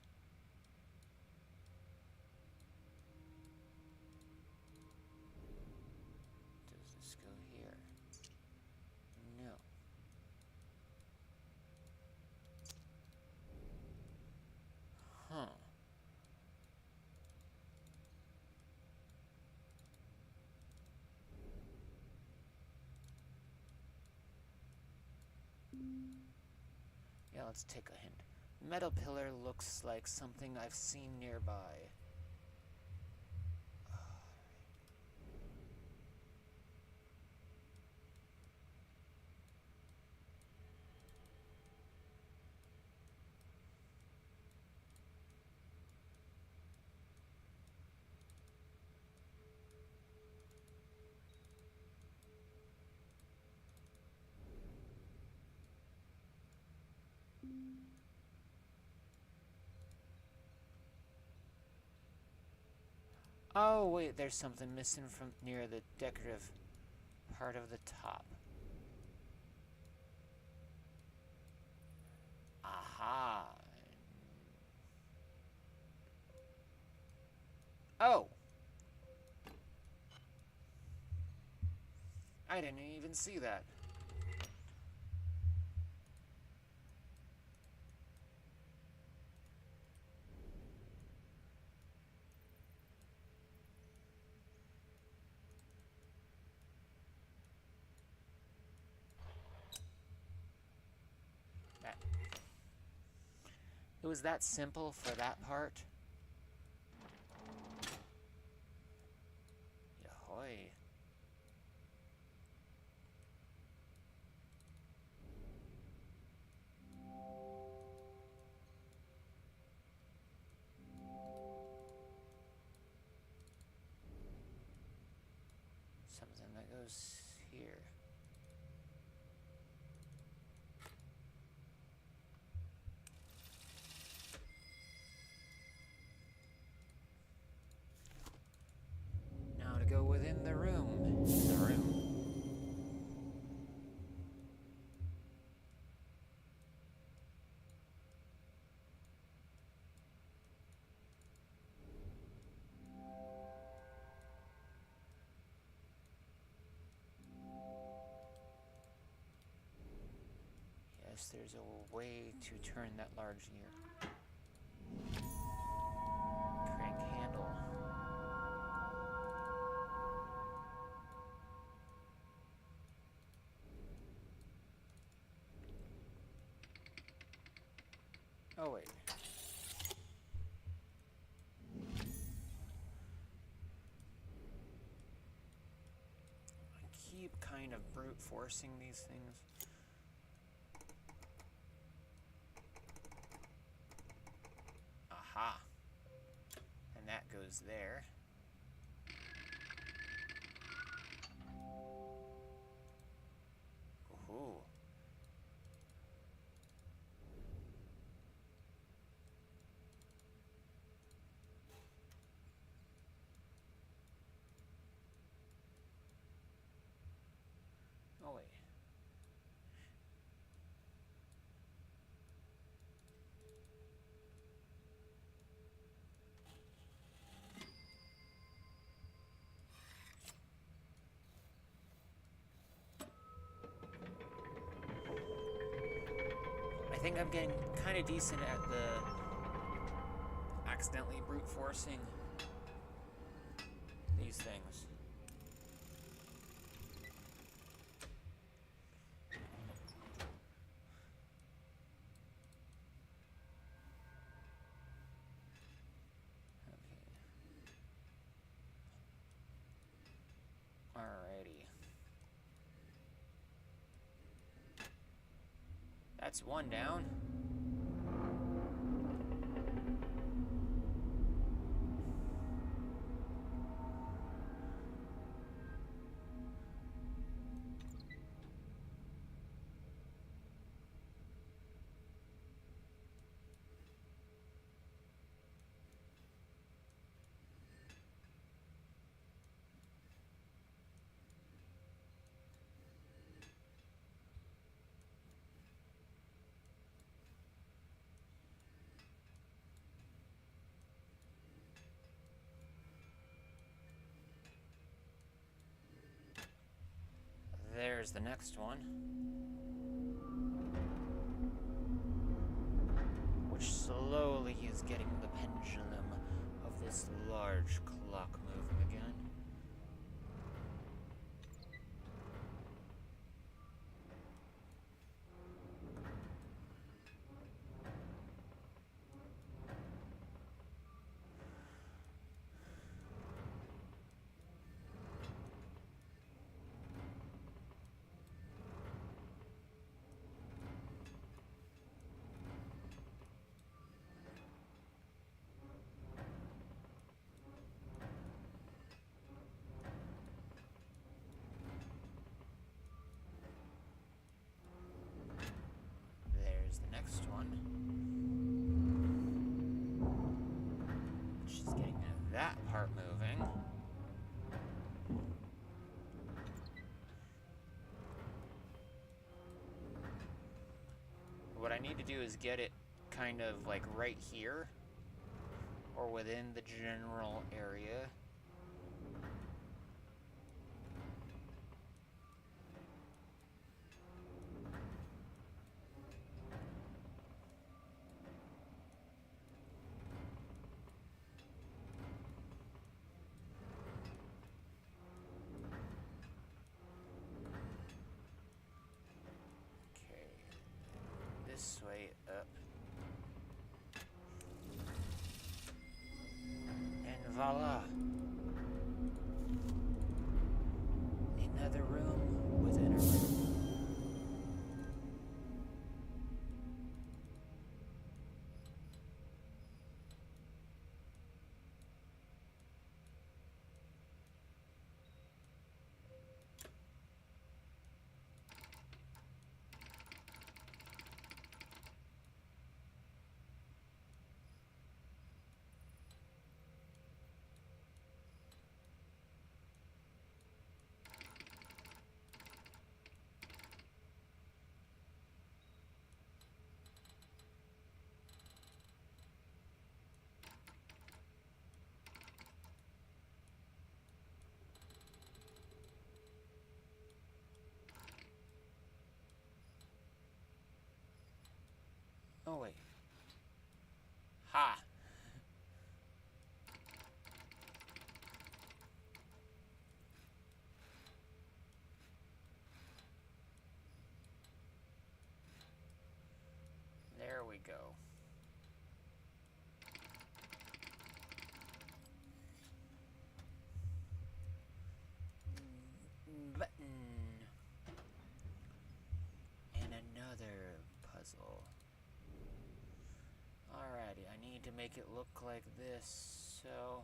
Does this go here? No. Huh. Yeah, let's take a hint. Metal pillar looks like something I've seen nearby. Oh, wait, there's something missing from near the decorative part of the top. Aha. Oh! I didn't even see that. It was that simple for that part. Yahoy. Something that goes here. Now to go within the room. Yes, there's a way to turn that large gear. Crank handle. Oh, wait. I keep kind of brute forcing these things. Aha. And that goes there. Ooh. Oh, wait. I think I'm getting kind of decent at the accidentally brute forcing these things. Okay. Alrighty. That's one down. There's the next one, which slowly is getting the pendulum of this large clock moving again. what I need to do is get it kind of like right here, or within the general area. This way up. And voila! Another room within a room. Oh wait. Ha! There we go. Button. And another puzzle. Alrighty, I need to make it look like this, so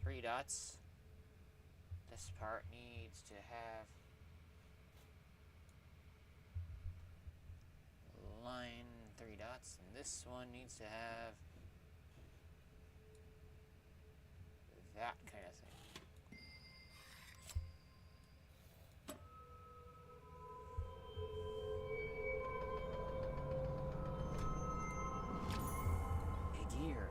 3 dots. This part needs to have line 3 dots, and this one needs to have that kind of thing. A gear.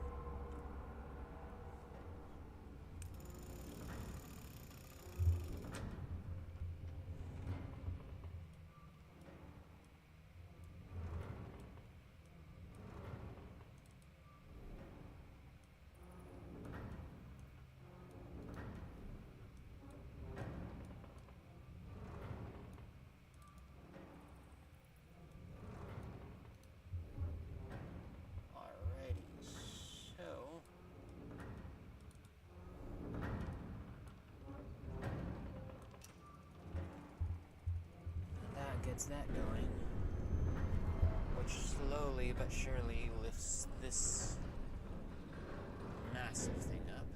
Gets that going, which slowly but surely lifts this massive thing up.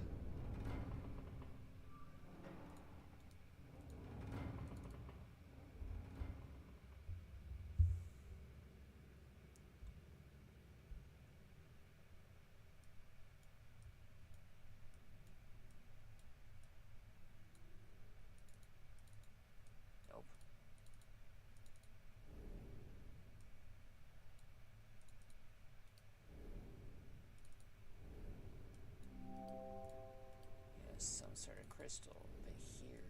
Some sort of crystal, but here,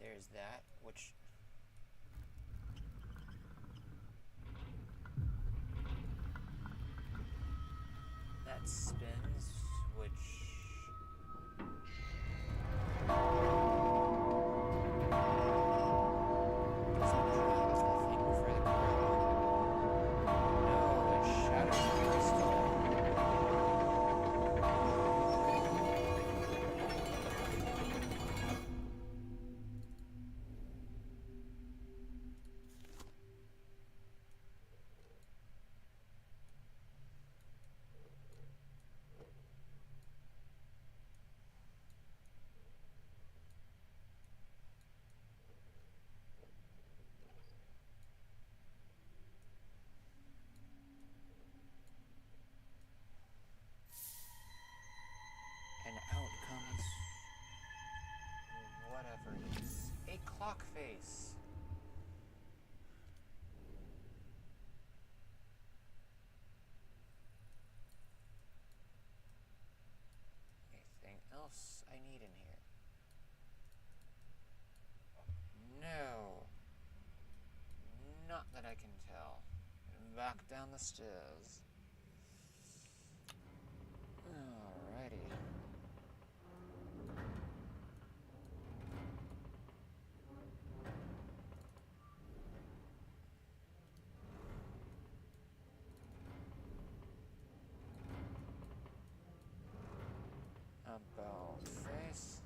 there's that, which that spins, which whatever it is. A clock face. back down the stairs. Alrighty. About face,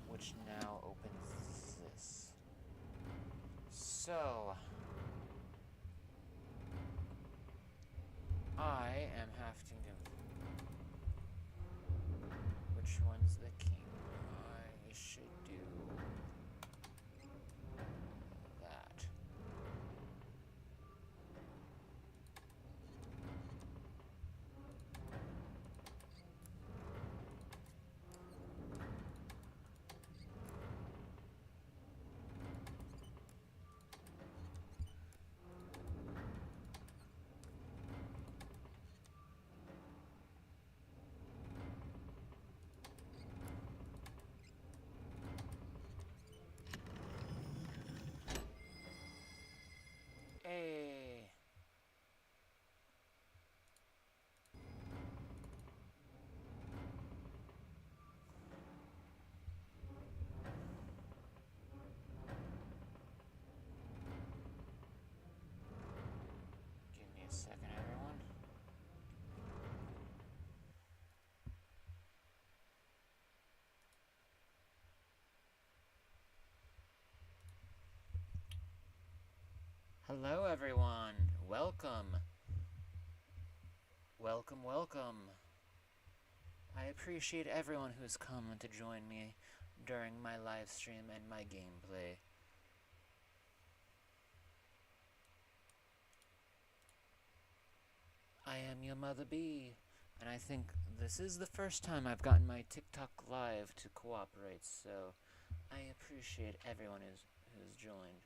which now opens this. So I am having to. Which one's the king? I should do that. Hey. Give me a second, everyone. Hello, everyone. Welcome. Welcome, welcome. I appreciate everyone who's come to join me during my live stream and my gameplay. I am your Mother Bee, and I think this is the first time I've gotten my TikTok live to cooperate, so I appreciate everyone who's joined.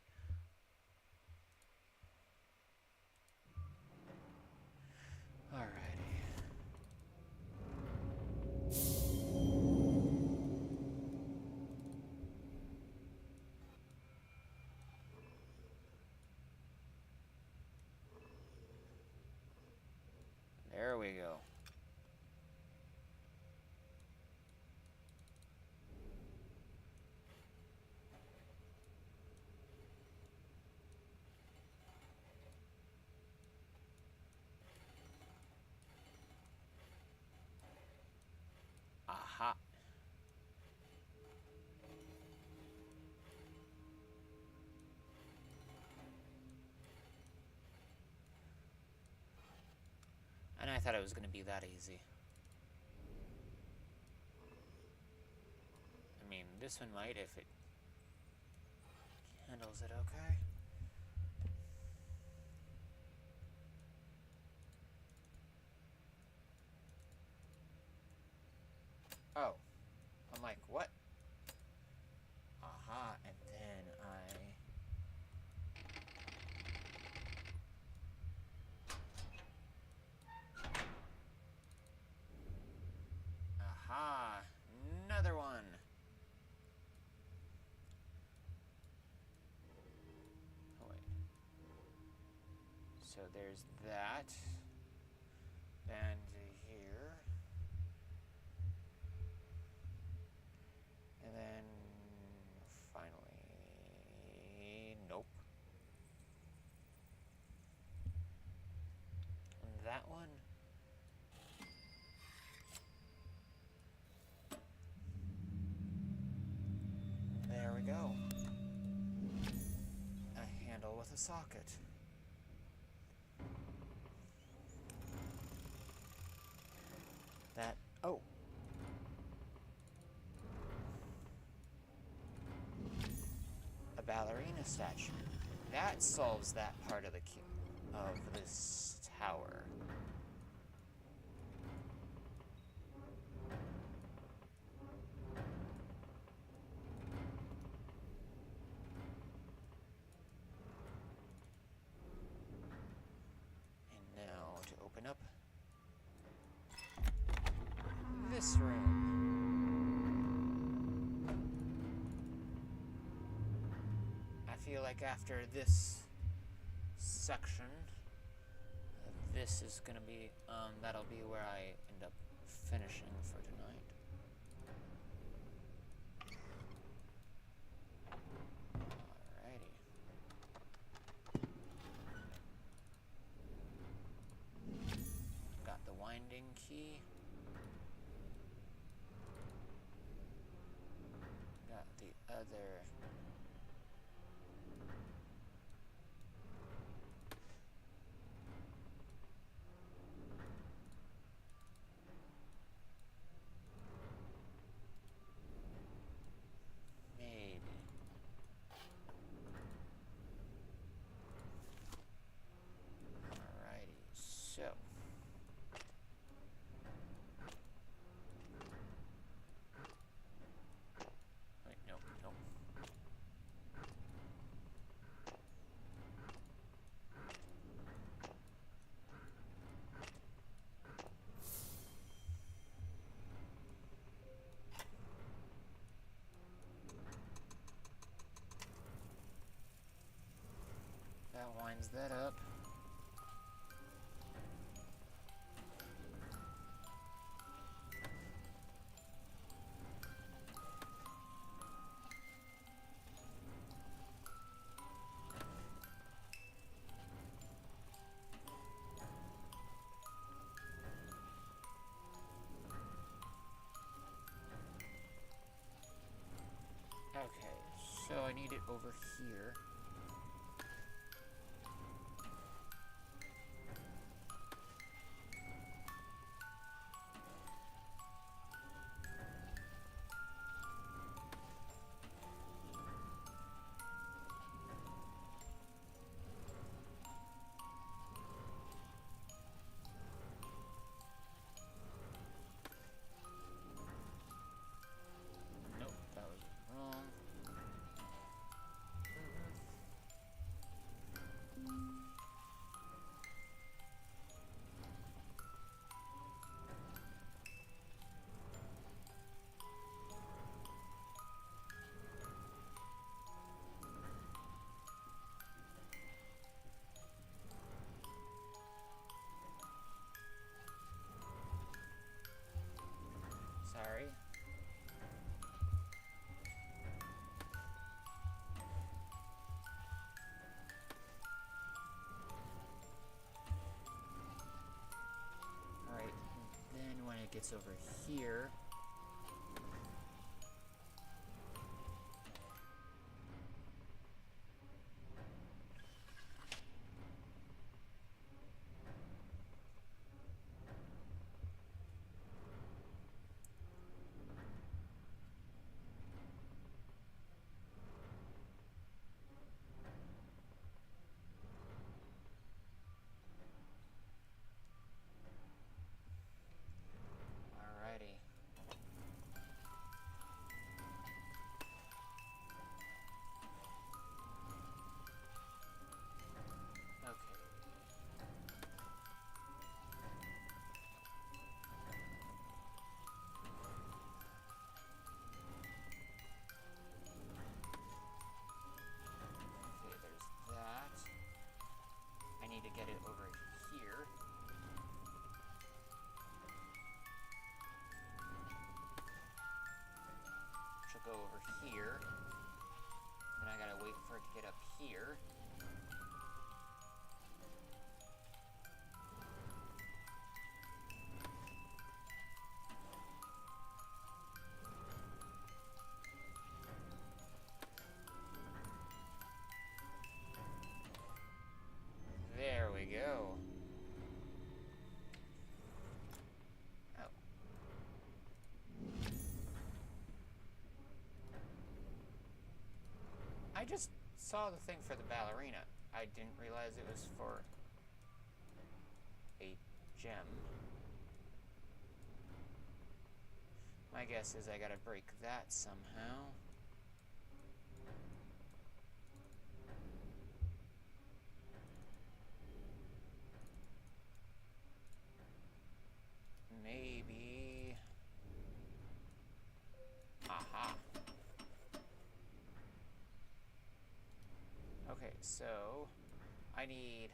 Alrighty. There we go. Aha. And I thought it was going to be that easy. I mean, this one might if it handles it okay. Oh. I'm like, what? Aha, and then Aha! Another one! Oh, wait. So there's that. And here. And then finally, nope. And that one. There we go. A handle with a socket. That, oh. A ballerina statue. That solves that part of the of this tower. And now to open up this room. I feel like like after this section, this is gonna be, that'll be where I end up finishing for tonight. Alrighty. Got the winding key. Got the other. So, wait, no. That winds that up. Okay, so I need it over here. Nope, that was wrong. Sorry. Alright, then when it gets over here, alrighty. Okay, there's that. I need to get it over here. Should go over here. Then I gotta wait for it to get up here. There we go. Oh. I just saw the thing for the ballerina. I didn't realize it was for a gem. My guess is I gotta break that somehow. Maybe. Aha. So I need...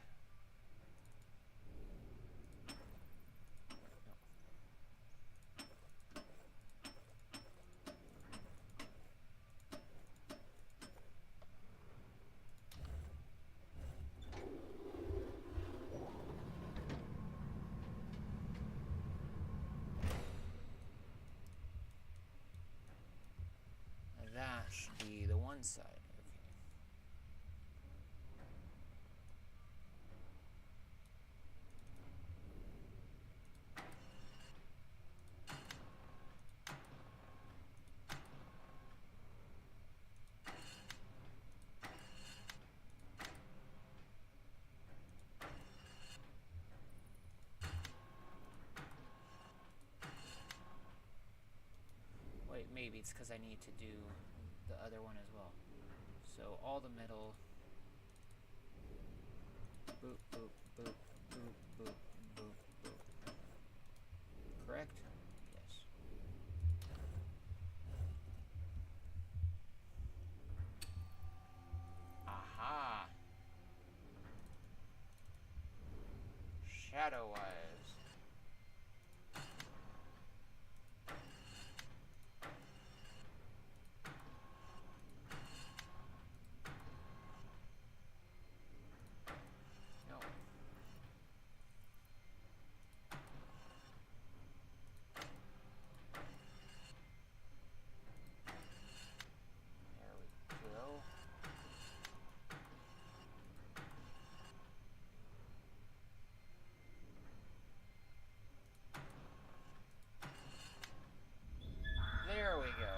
That should be the one side. Okay. Wait, maybe it's because I need to do the other one as well. So all the metal. Boop, boop, boop, boop, boop, boop, boop. Correct? Yes. Aha! Shadow Eyes. No. There we go. There we go.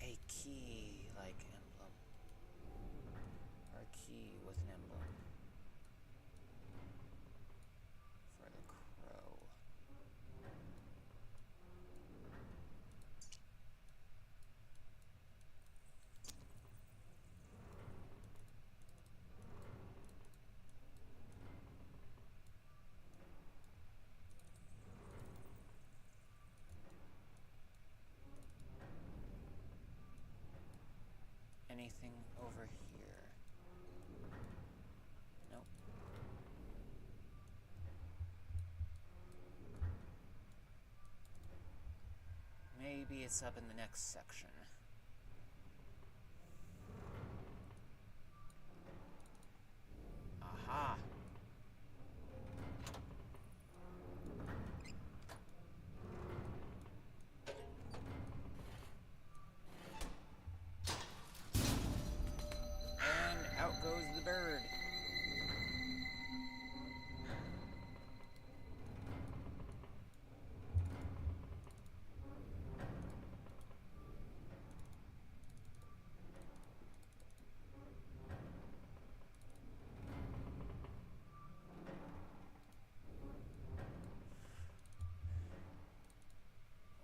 A key-like emblem. Or a key with an emblem. For the crow. Anything over here? Nope. Maybe it's up in the next section. Aha! And out goes the bird.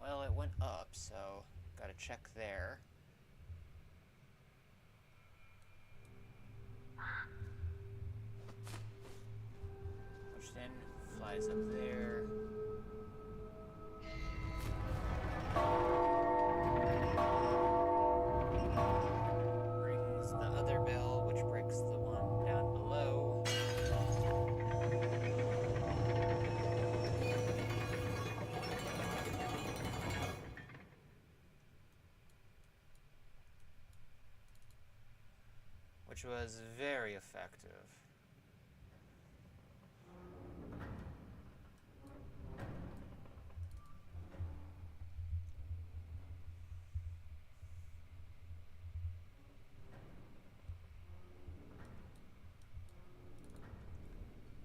Well, it went up, so gotta check there. Which then flies up there. Rings the other bell, which breaks the one down below. Which was very effective.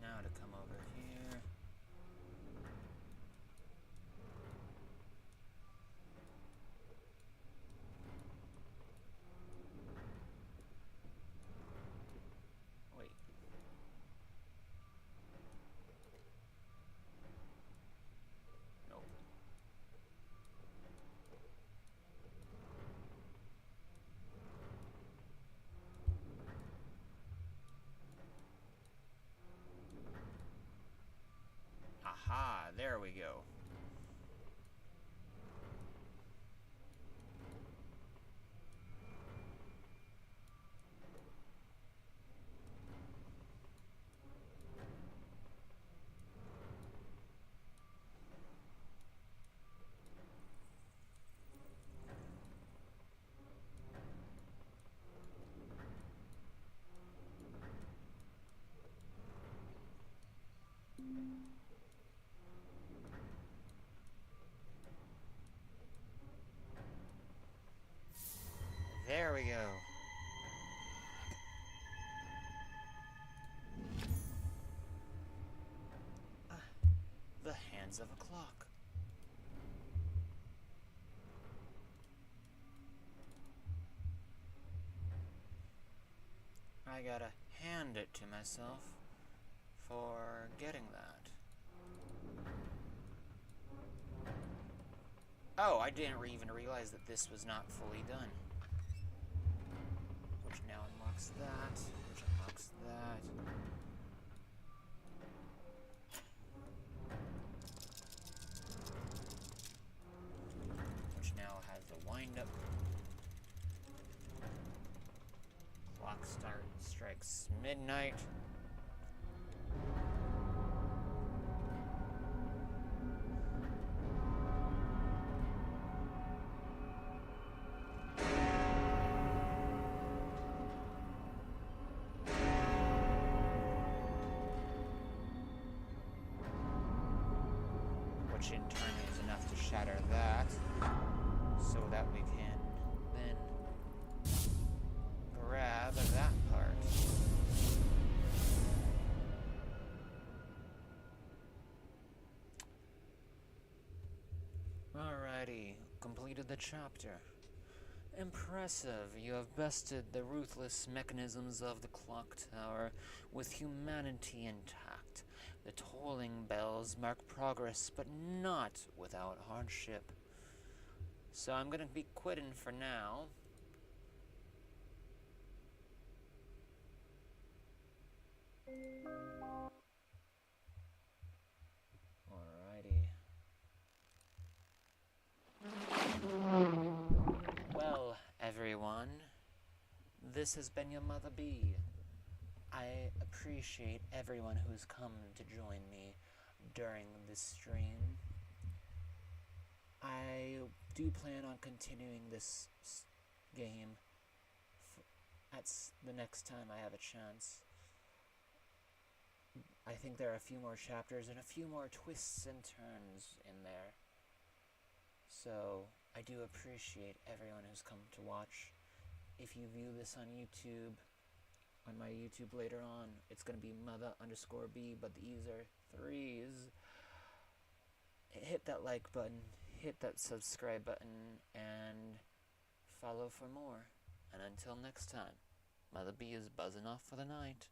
Now to come over here. Wait. we go. The hands of a clock. I gotta hand it to myself for getting that. Oh, I didn't even realize that this was not fully done. Which now unlocks that, which unlocks that. Which now has the wind-up. Clock strikes midnight. Which in turn is enough to shatter that, so that we can then grab that part. Alrighty, completed the chapter. Impressive, you have bested the ruthless mechanisms of the clock tower with humanity intact. The tolling bells mark progress, but not without hardship. So I'm gonna be quitting for now. Alrighty. Well, everyone, this has been your Mother Bee. I appreciate everyone who's come to join me during this stream. I do plan on continuing this game at the next time I have a chance. I think there are a few more chapters and a few more twists and turns in there. So, I do appreciate everyone who's come to watch. If you view this on YouTube, on my YouTube later on, it's going to be Mother_B, but these are threes. Hit that like button, hit that subscribe button, and follow for more. And until next time, Mother B is buzzing off for the night.